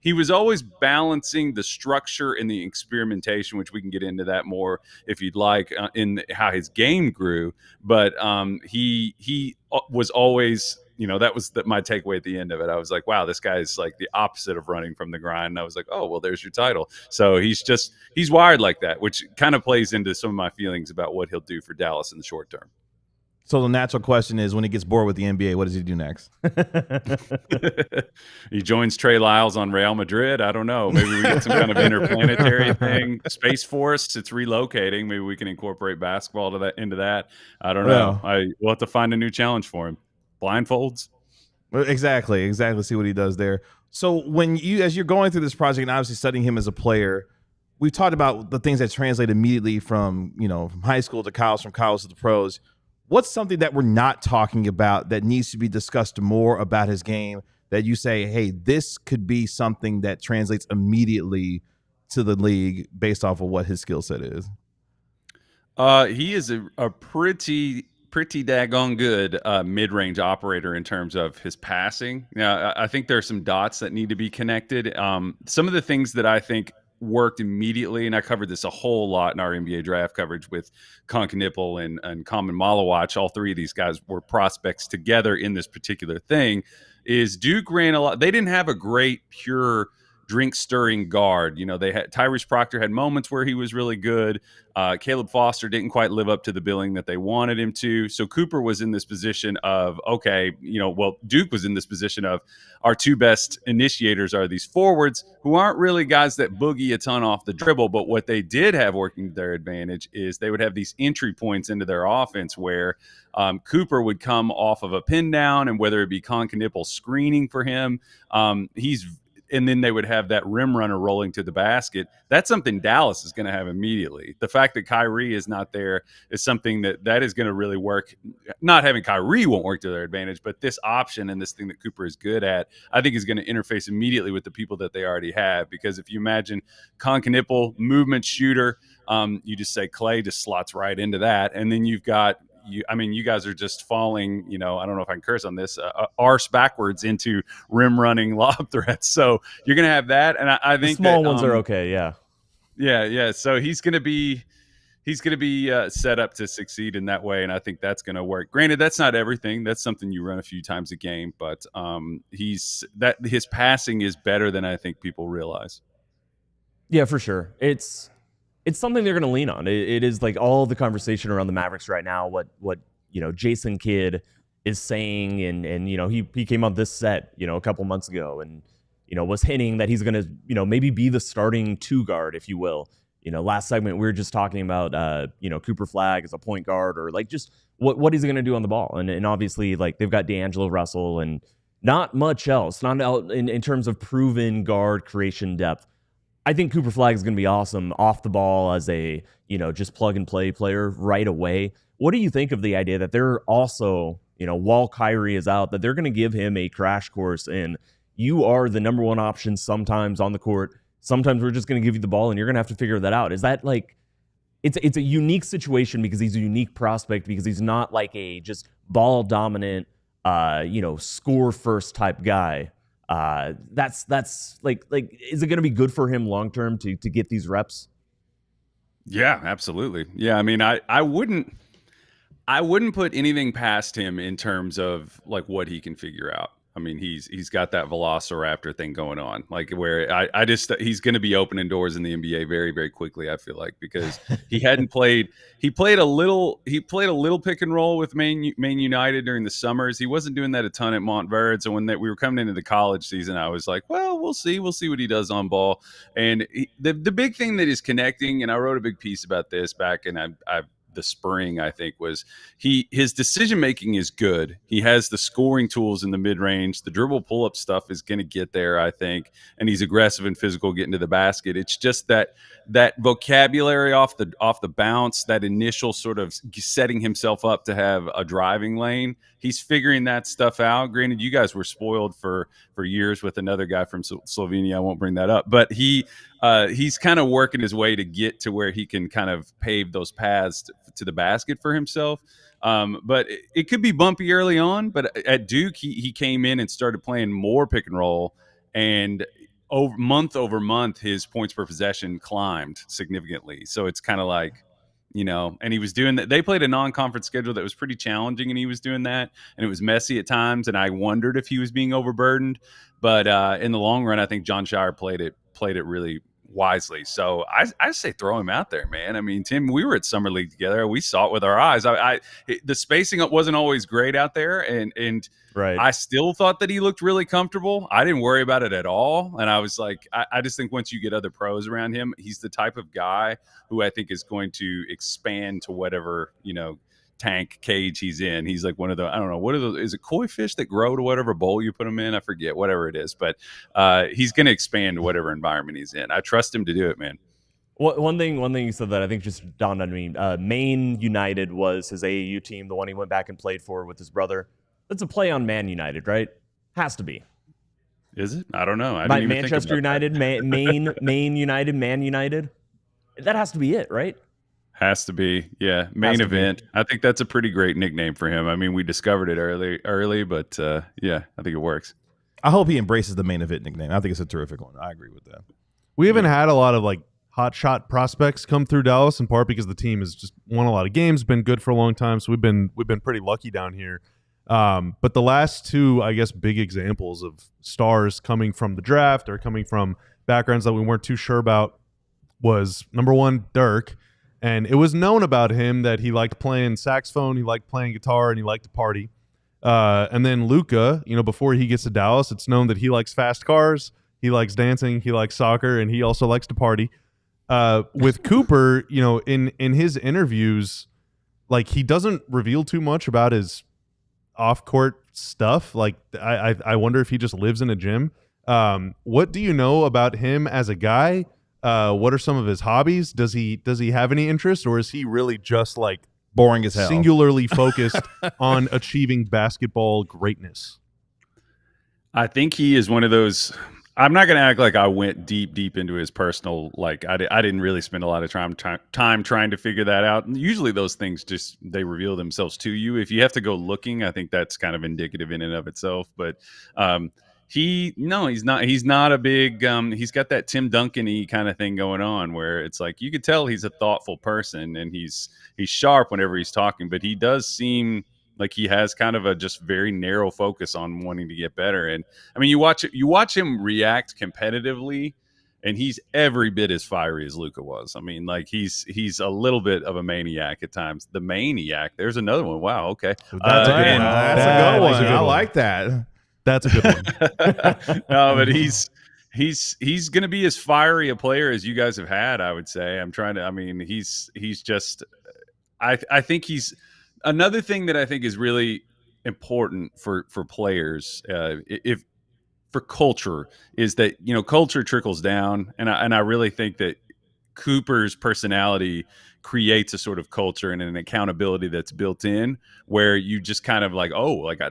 he was always balancing the structure and the experimentation, which we can get into that more if you'd like, in how his game grew. But he was always, that was my takeaway at the end of it. I was like, wow, this guy is like the opposite of running from the grind. And I was like, oh, well, there's your title. So he's wired like that, which kind of plays into some of my feelings about what he'll do for Dallas in the short term. So the natural question is, when he gets bored with the NBA, what does he do next? He joins Trey Lyles on Real Madrid. I don't know. Maybe we get some kind of interplanetary thing. Space Force, it's relocating. Maybe we can incorporate basketball into that. I don't know. We'll have to find a new challenge for him. Blindfolds. Exactly. See what he does there. So as you're going through this project and obviously studying him as a player, we've talked about the things that translate immediately from high school to college, from college to the pros. What's something that we're not talking about that needs to be discussed more about his game that you say, hey, this could be something that translates immediately to the league based off of what his skill set is? He is a pretty daggone good mid-range operator in terms of his passing. Now, I think there are some dots that need to be connected. Some of the things that I think worked immediately, and I covered this a whole lot in our NBA draft coverage with Conkanipple and Common Malawatch. All three of these guys were prospects together in this particular thing. Is Duke ran a lot. They didn't have a great pure drink stirring guard. They had Tyrese Proctor had moments where he was really good. Caleb Foster didn't quite live up to the billing that they wanted him to. So Cooper was in this position of, Duke was in this position of, our two best initiators are these forwards who aren't really guys that boogie a ton off the dribble. But what they did have working to their advantage is they would have these entry points into their offense where Cooper would come off of a pin down, and whether it be Concanipple screening for him, and then they would have that rim runner rolling to the basket. That's something Dallas is going to have immediately. The fact that Kyrie is not there is something that is going to really work. Not having Kyrie won't work to their advantage, but this option and this thing that Cooper is good at, I think is going to interface immediately with the people that they already have. Because if you imagine Concanipple, movement shooter, you just say Clay just slots right into that. And then you've got, you guys are just falling, I don't know if I can curse on this, arse backwards into rim running lob threats. So you're going to have that. And I think the small ones are okay. Yeah. Yeah. So he's going to be set up to succeed in that way. And I think that's going to work. Granted, that's not everything. That's something you run a few times a game, but his passing is better than I think people realize. Yeah, for sure. It's something they're going to lean on. It is like all the conversation around the Mavericks right now, what Jason Kidd is saying, and he came on this set, a couple months ago, and was hinting that he's going to maybe be the starting two guard, if you will. Last segment we were just talking about Cooper Flagg as a point guard, or like just what is he going to do on the ball, and obviously like they've got D'Angelo Russell and not much else, not out in terms of proven guard creation depth. I think Cooper Flagg is going to be awesome off the ball as a, just plug and play player right away. What do you think of the idea that they're also, while Kyrie is out, that they're going to give him a crash course in, you are the number one option sometimes on the court. Sometimes we're just going to give you the ball and you're going to have to figure that out. Is that like, it's a unique situation because he's a unique prospect, because he's not like a just ball dominant, score first type guy. That's like is it going to be good for him long term to get these reps? Yeah, absolutely. Yeah, I mean, I wouldn't put anything past him in terms of like what he can figure out. I mean, he's got that Velociraptor thing going on, like where he's going to be opening doors in the NBA very, very quickly. I feel like, because he played a little pick and roll with Maine United during the summers. He wasn't doing that a ton at Montverde. So when we were coming into the college season, I was like, well, we'll see what he does on ball. And the big thing that is connecting, and I wrote a big piece about this back in the spring, I think, was his decision making is good. He has the scoring tools in the mid range. The dribble pull up stuff is going to get there, I think, and he's aggressive and physical getting to the basket. It's just that vocabulary off the bounce, that initial sort of setting himself up to have a driving lane. He's figuring that stuff out. Granted, you guys were spoiled for years with another guy from Slovenia. I won't bring that up, but he's kind of working his way to get to where he can kind of pave those paths to the basket for himself. But it could be bumpy early on. But at Duke, he came in and started playing more pick and roll, and month over month, his points per possession climbed significantly. So it's kind of like, and he was doing that. They played a non-conference schedule that was pretty challenging, and he was doing that, and it was messy at times. And I wondered if he was being overburdened. But in the long run, I think John Shire played it really wisely. So I say throw him out there, man. I mean, Tim, we were at Summer League together. We saw it with our eyes. The spacing wasn't always great out there, and right. I still thought that he looked really comfortable. I didn't worry about it at all. And I was like, I just think once you get other pros around him, he's the type of guy who I think is going to expand to whatever, tank cage he's in. He's like one of the, I don't know, what are those, is it koi fish that grow to whatever bowl you put him in? I forget, whatever it is, but he's going to expand to whatever environment he's in. I trust him to do it, man. One thing you said that I think just dawned on me, Maine United was his AAU team, the one he went back and played for with his brother. That's a play on Man United, right? Has to be. Is it? I don't know. I By didn't even Manchester think about United, Maine United, Man United. That has to be it, right? Has to be, yeah. Main event. I think that's a pretty great nickname for him. I mean, we discovered it early, but yeah, I think it works. I hope he embraces the main event nickname. I think it's a terrific one. I agree with that. We haven't had a lot of like hot shot prospects come through Dallas, in part because the team has just won a lot of games, been good for a long time, so we've been pretty lucky down here. But the last two, I guess, big examples of stars coming from the draft or coming from backgrounds that we weren't too sure about was, number one, Dirk. And it was known about him that he liked playing saxophone, he liked playing guitar, and he liked to party. And then Luka, before he gets to Dallas, it's known that he likes fast cars, he likes dancing, he likes soccer, and he also likes to party. With Cooper, in his interviews, like, he doesn't reveal too much about his off-court stuff. Like, I wonder if he just lives in a gym. What do you know about him as a guy? What are some of his hobbies? Does he have any interest, or is he really just like boring as hell, singularly focused on achieving basketball greatness? I think he is one of those. I'm not going to act like I went deep into his personal. Like I didn't really spend a lot of time trying to figure that out. And usually those things just they reveal themselves to you. If you have to go looking, I think that's kind of indicative in and of itself. But he's not a big. He's got that Tim Duncan-y kind of thing going on, where it's like you could tell he's a thoughtful person and he's sharp whenever he's talking, but he does seem like he has kind of a just very narrow focus on wanting to get better. And I mean, you watch him react competitively, and he's every bit as fiery as Luka was. I mean, like he's a little bit of a maniac at times. The maniac. There's another one. Wow. Okay, that's a good one. That's a good one. I like that. That's a good one. No, but he's going to be as fiery a player as you guys have had, I would say. He's just. I think he's. Another thing that I think is really important for players, if for culture, is that culture trickles down, and I really think that Cooper's personality creates a sort of culture and an accountability that's built in, where you just kind of like,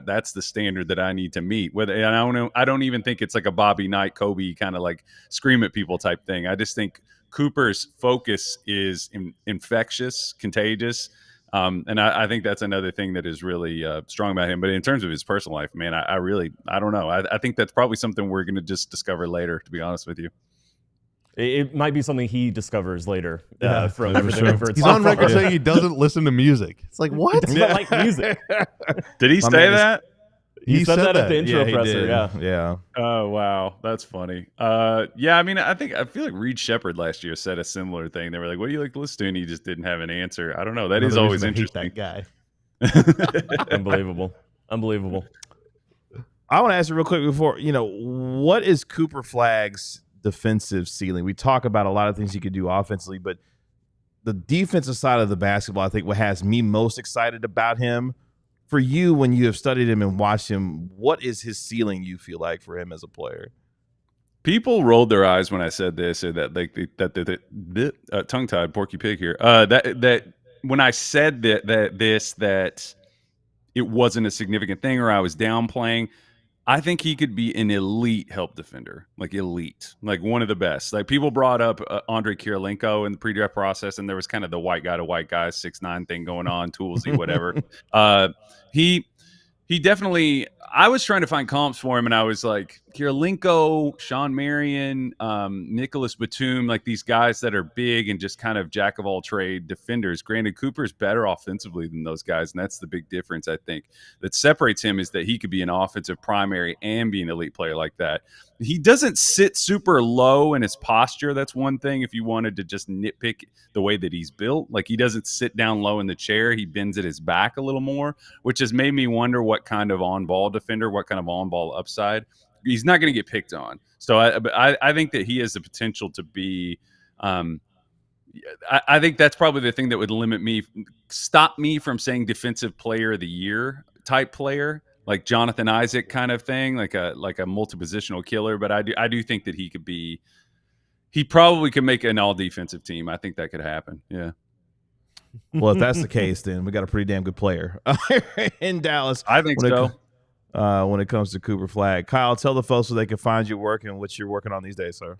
that's the standard that I need to meet. I don't even think it's like a Bobby Knight, Kobe kind of like scream at people type thing. I just think Cooper's focus is infectious, contagious. And I think that's another thing that is really strong about him. But in terms of his personal life, man, I don't know. I think that's probably something we're going to just discover later, to be honest with you. It might be something he discovers later from everything I've heard. He's on record saying he doesn't listen to music. It's like, what? He doesn't like music. Did he say that? He said that at the intro yeah, presser. Yeah. Oh wow, that's funny. Yeah, I mean, I feel like Reed Shepherd last year said a similar thing. They were like, "What do you like to listen to?" And he just didn't have an answer. I don't know. That is always interesting. That guy. Unbelievable. I want to ask you real quick before what is Cooper Flagg's defensive ceiling? We talk about a lot of things he could do offensively, but the defensive side of the basketball, I think, what has me most excited about him. For you, when you have studied him and watched him, what is his ceiling, you feel like, for him as a player? People rolled their eyes when I said this, or that that tongue-tied Porky Pig here. That when I said that it wasn't a significant thing, or I was downplaying. I think he could be an elite help defender, like elite, like one of the best. Like people brought up Andrei Kirilenko in the pre-draft process, and there was kind of the white guy to white guy 6'9" thing going on, toolsy, whatever. He definitely. I was trying to find comps for him, and I was like Kirilenko, Sean Marion, Nicholas Batum, like these guys that are big and just kind of jack of all trade defenders. Granted, Cooper's better offensively than those guys, and that's the big difference I think that separates him, is that he could be an offensive primary and be an elite player like that. He doesn't sit super low in his posture. That's one thing if you wanted to just nitpick the way that he's built. Like he doesn't sit down low in the chair. He bends at his back a little more, which has made me wonder what kind of on-ball defender, what kind of on-ball upside. He's not going to get picked on. So I think that he has the potential to be I think that's probably the thing that would stop me from saying defensive player of the year type player, like Jonathan Isaac kind of thing, like a multi-positional killer. But I do think that he probably could make an all defensive team. I think that could happen. Yeah. Well, if that's the case, then we got a pretty damn good player in Dallas. I think so. When it comes to Cooper Flagg. Kyle, tell the folks so they can find your work and what you're working on these days, sir.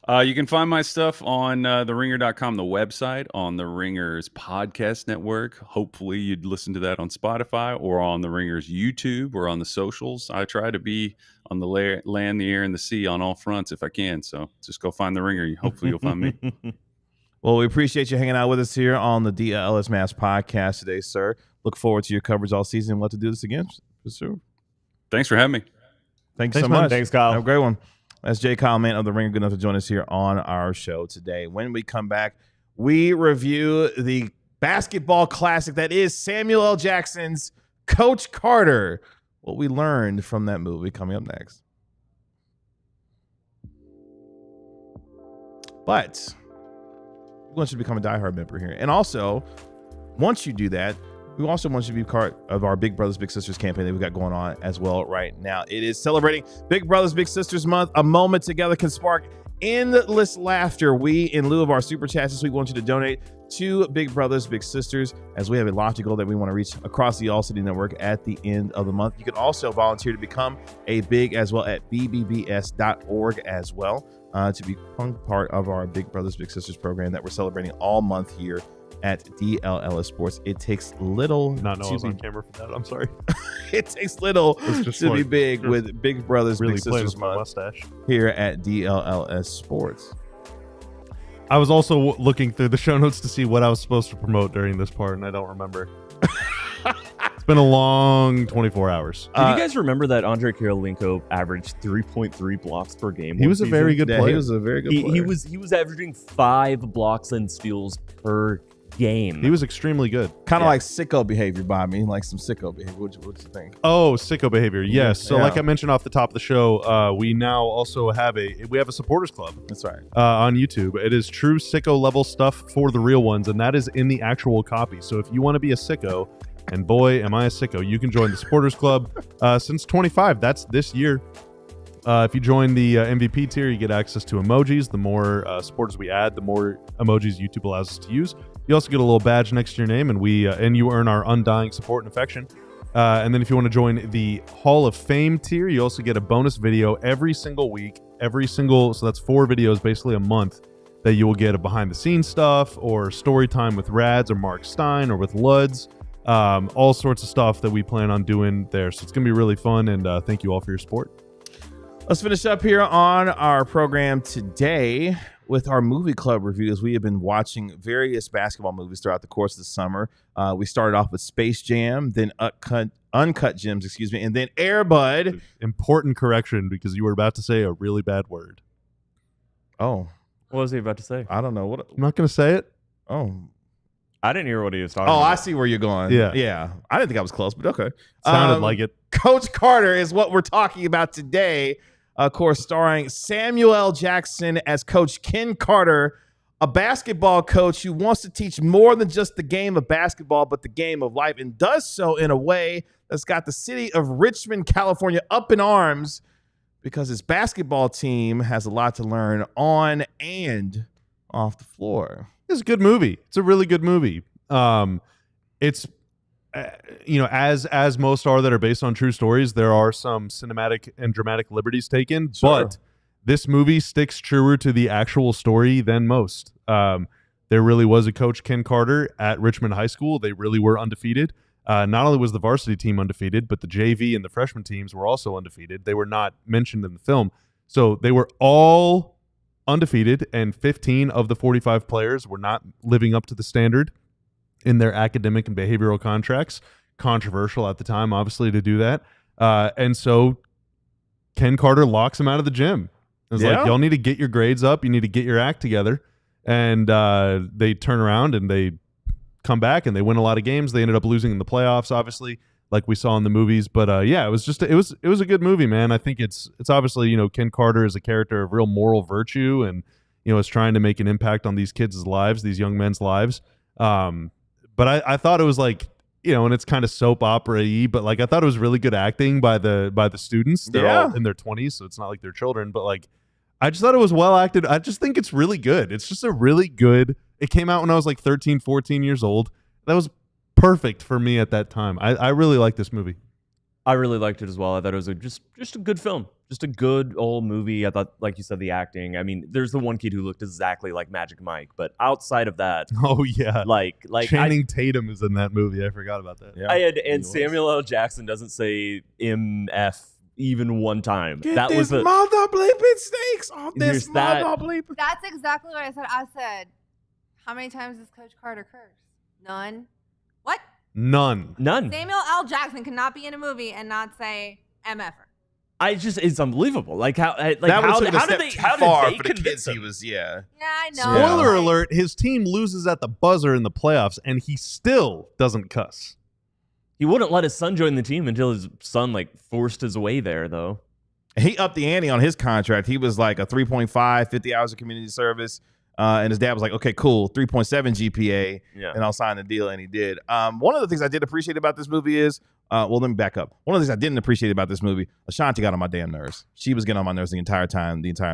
You can find my stuff on theringer.com, the website, on the Ringer's podcast network. Hopefully you'd listen to that on Spotify or on the Ringer's YouTube or on the socials. I try to be on the land, the air, and the sea on all fronts if I can. So just go find the Ringer. Hopefully you'll find me. Well, we appreciate you hanging out with us here on the DLLS Mavs podcast today, sir. Look forward to your coverage all season. We'll have to do this again for sure. Thanks for having me. Thanks so much. Thanks, Kyle. Have a great one. That's J. Kyle, Mann of The Ringer, good enough to join us here on our show today. When we come back, we review the basketball classic that is Samuel L. Jackson's Coach Carter. What we learned from that movie coming up next. But we want you to become a diehard member here. And also, once you do that, we also want you to be part of our Big Brothers Big Sisters campaign that we got going on as well right now. It is celebrating Big Brothers Big Sisters Month. A moment together can spark endless laughter. We, in lieu of our super chats this week, want you to donate to Big Brothers Big Sisters, as we have a lofty goal that we want to reach across the ALLCITY network at the end of the month. You can also volunteer to become a big as well at bbbs.org as well, to become part of our Big Brothers Big Sisters program that we're celebrating all month here at DLLS Sports. It takes little I was on be camera for that. I'm sorry. it takes little to be big with Big Brothers Really Big playing Sisters with my Month mustache. here at DLLS Sports. I was also looking through the show notes to see what I was supposed to promote during this part, and I don't remember. It's been a long 24 hours. Do you guys remember that Andre Kirilenko averaged 3.3 blocks per game? He was a very good player. He was a very good player. He was averaging 5 blocks and steals per game. He was extremely good. Kind of like sicko behavior, Bobby. Like some sicko behavior. What you think? Oh, sicko behavior. Yes. So, Yeah. like I mentioned off the top of the show, we now also have a supporters club. That's right. On YouTube. It is true sicko level stuff for the real ones, and that is in the actual copy. So if you want to be a sicko, and boy, am I a sicko, you can join the supporters club since 25. That's this year. If you join the MVP tier, you get access to emojis. The more supporters we add, the more emojis YouTube allows us to use. You also get a little badge next to your name, and you earn our undying support and affection. And then if you want to join the Hall of Fame tier, you also get a bonus video every single week. So that's 4 videos basically a month that you will get of behind-the-scenes stuff or story time with Rads or Mark Stein or with Luds. All sorts of stuff that we plan on doing there. So it's going to be really fun, and thank you all for your support. Let's finish up here on our program today with our movie club reviews. We have been watching various basketball movies throughout the course of the summer. We started off with Space Jam, then Uncut Gems, and then Air Bud. Important correction, because you were about to say a really bad word. Oh, What was he about to say? I don't know what. I'm not going to say it. Oh, I didn't hear what he was talking oh, about. I see where you're going. Yeah. I didn't think I was close, but okay. Sounded like it. Coach Carter is what we're talking about today. Of course, starring Samuel L. Jackson as Coach Ken Carter, a basketball coach who wants to teach more than just the game of basketball, but the game of life, and does so in a way that's got the city of Richmond, California up in arms, because his basketball team has a lot to learn on and off the floor. It's a good movie. It's a really good movie. It's as most are that are based on true stories, there are some cinematic and dramatic liberties taken, Sure. but this movie sticks truer to the actual story than most. There really was a Coach Ken Carter at Richmond High School. They really were undefeated. Not only was the varsity team undefeated, but the JV and the freshman teams were also undefeated. They were not mentioned in the film. So they were all undefeated, and 15 of the 45 players were not living up to the standard in their academic and behavioral contracts. Controversial at the time, obviously, to do that. And so Ken Carter locks him out of the gym. It's like, y'all need to get your grades up. You need to get your act together. And they turn around and they come back and they win a lot of games. They ended up losing in the playoffs, obviously, like we saw in the movies. But it was a good movie, man. I think it's obviously, Ken Carter is a character of real moral virtue and, is trying to make an impact on these kids' lives, these young men's lives. But I thought it was like, and it's kind of soap opera-y, but like I thought it was really good acting by the students. They're all in their 20s, so it's not like they're children, but like I just thought it was well acted. I just think it's really good. It's just a really good. It came out when I was like 13, 14 years old. That was perfect for me at that time. I really like this movie. I really liked it as well. I thought it was just a good film. Just a good old movie. I thought, like you said, the acting. I mean, there's the one kid who looked exactly like Magic Mike, but outside of that, oh yeah, like Channing Tatum is in that movie. I forgot about that. Yeah, and Samuel L. Jackson doesn't say MF even one time. Get that this was mother bleeping snakes off this Here's that. mother bleeping. That's exactly what I said. I said, how many times does Coach Carter curse? None. What? None. none. Samuel L. Jackson cannot be in a movie and not say MFer. it's unbelievable. Like how did they convince him? He was yeah. Yeah, I know. Spoiler alert, his team loses at the buzzer in the playoffs, and he still doesn't cuss. He wouldn't let his son join the team until his son like forced his way there, though. He upped the ante on his contract. He was like a 3.5, 50 hours of community service. And his dad was like, okay, cool, 3.7 GPA, and I'll sign the deal, and he did. One of the things I did appreciate about this movie is, well, let me back up. One of the things I didn't appreciate about this movie, Ashanti got on my damn nerves. She was getting on my nerves the entire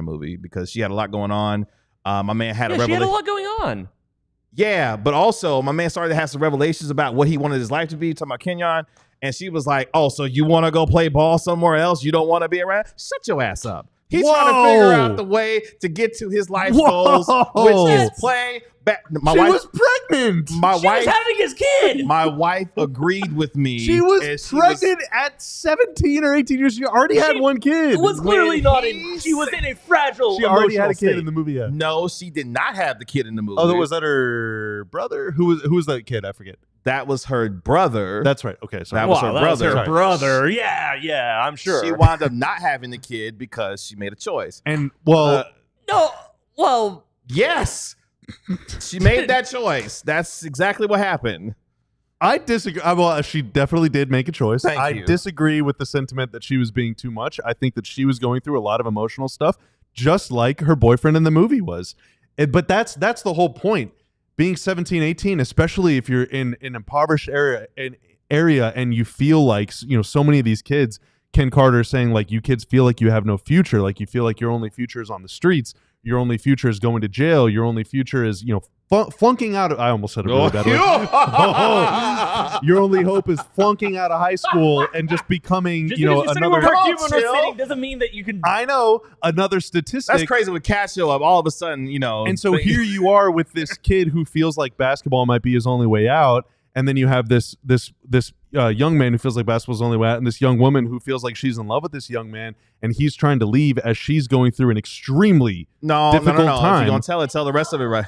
movie, because she had a lot going on. My man had a revelation. She had a lot going on. Yeah, but also my man started to have some revelations about what he wanted his life to be, talking about Kenyon, and she was like, oh, so you want to go play ball somewhere else? You don't want to be around? Shut your ass up. He's trying to figure out the way to get to his life goals, which is play. She was pregnant. She was having his kid. My wife agreed with me. She was pregnant at 17 or 18 years. She already had one kid. It was clearly she was in a fragile. She already had a kid state. in the movie. Yeah. No, she did not have the kid in the movie. Oh, was that her brother? Who was that kid? I forget. That was her brother. That's right. Okay, so that was her brother. Yeah, I'm sure. She wound up not having the kid because she made a choice. And yes, she made that choice. That's exactly what happened. I disagree. Well, she definitely did make a choice. I disagree with the sentiment that she was being too much. I think that she was going through a lot of emotional stuff, just like her boyfriend in the movie was. But that's the whole point. Being 17, 18, especially if you're in an impoverished area and you feel like, so many of these kids, Ken Carter is saying, like, you kids feel like you have no future, like you feel like your only future is on the streets, your only future is going to jail, your only future is, flunking out of, I almost said it really bad. Your only hope is flunking out of high school and just becoming, another. Doesn't mean that you can. I know, another statistic. That's crazy with Cato up. All of a sudden, And so here you are with this kid who feels like basketball might be his only way out, and then you have this young man who feels like basketball's the only way out, and this young woman who feels like she's in love with this young man, and he's trying to leave as she's going through an extremely difficult time. If you're gonna tell the rest of it right.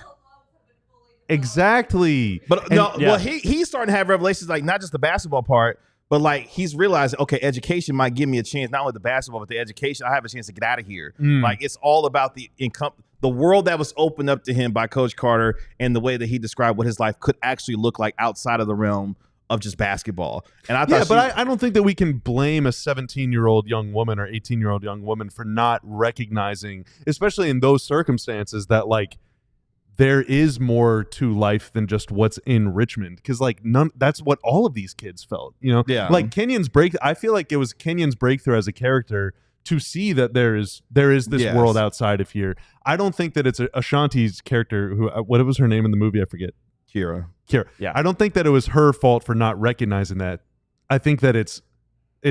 Exactly. But well, he's starting to have revelations, like not just the basketball part, but like he's realizing, okay, education might give me a chance, not only the basketball, but the education. I have a chance to get out of here. Like it's all about the income, the world that was opened up to him by Coach Carter, and the way that he described what his life could actually look like outside of the realm of just basketball. And I thought, I don't think that we can blame a 17-year-old young woman or 18-year-old young woman for not recognizing, especially in those circumstances, that like there is more to life than just what's in Richmond. Because like that's what all of these kids felt, like Kenyon's I feel like it was Kenyon's breakthrough as a character to see that there is this world outside of here. I don't think that it's Ashanti's character, who what was her name in the movie? I forget. Kira. Yeah. I don't think that it was her fault for not recognizing that. I think that it's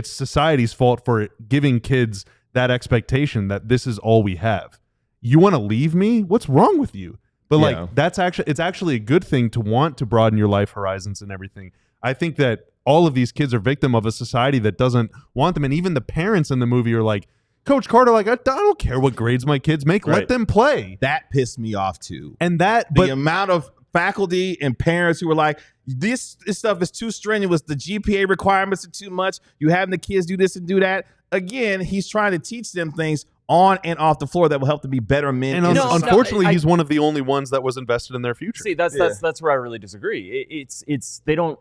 society's fault for giving kids that expectation that this is all we have. You want to leave me? What's wrong with you? But like it's actually a good thing to want to broaden your life horizons and everything. I think that all of these kids are victim of a society that doesn't want them, and even the parents in the movie are like, Coach Carter, like I don't care what grades my kids make, let them play. That pissed me off too. And the amount of faculty and parents who were like, this stuff is too strenuous. The GPA requirements are too much. You having the kids do this and do that. Again, he's trying to teach them things on and off the floor that will help them be better men. And unfortunately, he's one of the only ones that was invested in their future. See, that's where I really disagree. It's they don't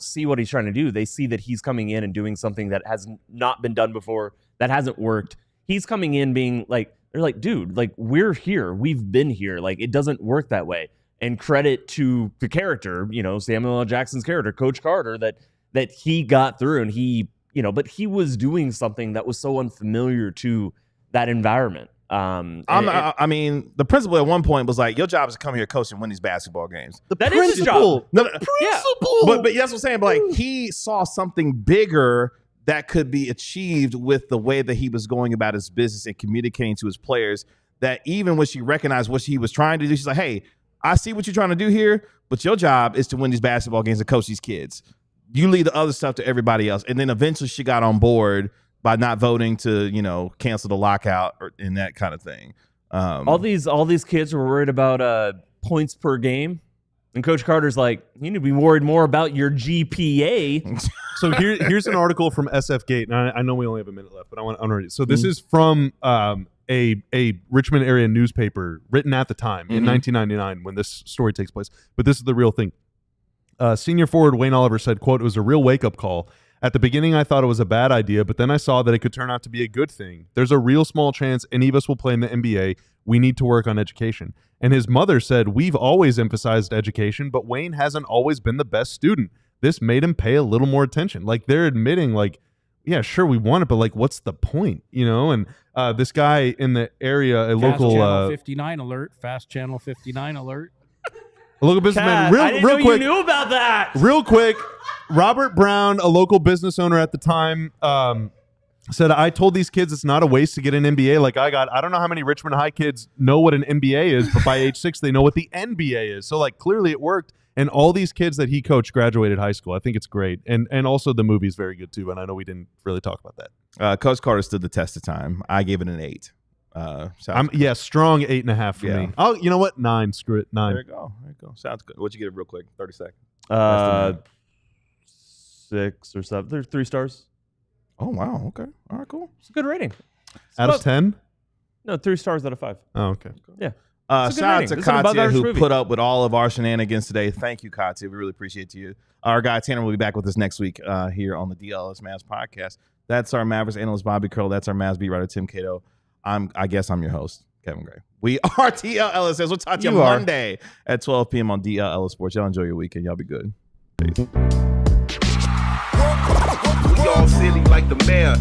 see what he's trying to do. They see that he's coming in and doing something that has not been done before, that hasn't worked. He's coming in being like, they're like, dude, like we're here, we've been here, like it doesn't work that way. And credit to the character, Samuel L. Jackson's character, Coach Carter, that he got through, and he, but he was doing something that was so unfamiliar to that environment. I mean, the principal at one point was like, your job is to come here, coach, and win these basketball games. That is his job. Principal. But that's what I'm saying. But like, he saw something bigger that could be achieved with the way that he was going about his business and communicating to his players, that even when she recognized what he was trying to do, she's like, hey, I see what you're trying to do here, but your job is to win these basketball games and coach these kids. You leave the other stuff to everybody else. And then eventually she got on board by not voting to, cancel the lockout and that kind of thing. All these kids were worried about points per game. And Coach Carter's like, you need to be worried more about your GPA So here's an article from SF Gate, and I know we only have a minute left, but I want to read it. So this is from a Richmond area newspaper written at the time in 1999 when this story takes place. But this is the real thing. Senior forward Wayne Oliver said, quote, "It was a real wake-up call. At the beginning, I thought it was a bad idea, but then I saw that it could turn out to be a good thing. There's a real small chance any of us will play in the NBA. We need to work on education." And his mother said, "We've always emphasized education, but Wayne hasn't always been the best student. This made him pay a little more attention." Like, they're admitting, like, yeah, sure, we want it, but like, what's the point, you know? And this guy in the area, a local Channel 59 alert, Fast Channel 59 alert. a local businessman, I didn't real know quick, you knew about that. real quick, Robert Brown, a local business owner at the time, said, "I told these kids it's not a waste to get an MBA. Like I don't know how many Richmond High kids know what an MBA is, but by age 6, they know what the NBA is. So like clearly it worked. And all these kids that he coached graduated high school. I think it's great. And also the movie's very good too. And I know we didn't really talk about that. Coach Carter stood the test of time. I gave it an 8. Strong 8.5 for me. Oh, you know what? 9. Screw it. 9. There you go. Sounds good. What'd you give it real quick? 30 seconds. 6 or 7. There's 3 stars. Oh, wow. Okay. All right, cool. It's a good rating. Out of 10? No, 3 stars out of 5. Oh, okay. Yeah. Shout out to Katya, who put up with all of our shenanigans today. Thank you, Katya. We really appreciate you. Our guy Tanner will be back with us next week here on the DLLS Mavs podcast. That's our Mavericks analyst, Bobby Curl. That's our Mavs beat writer, Tim Cato. I guess I'm your host, Kevin Gray. We are DLLS. We'll talk to you Monday at 12 p.m. on DLLS Sports. Y'all enjoy your weekend. Y'all be good. Peace. We all silly like the mayor.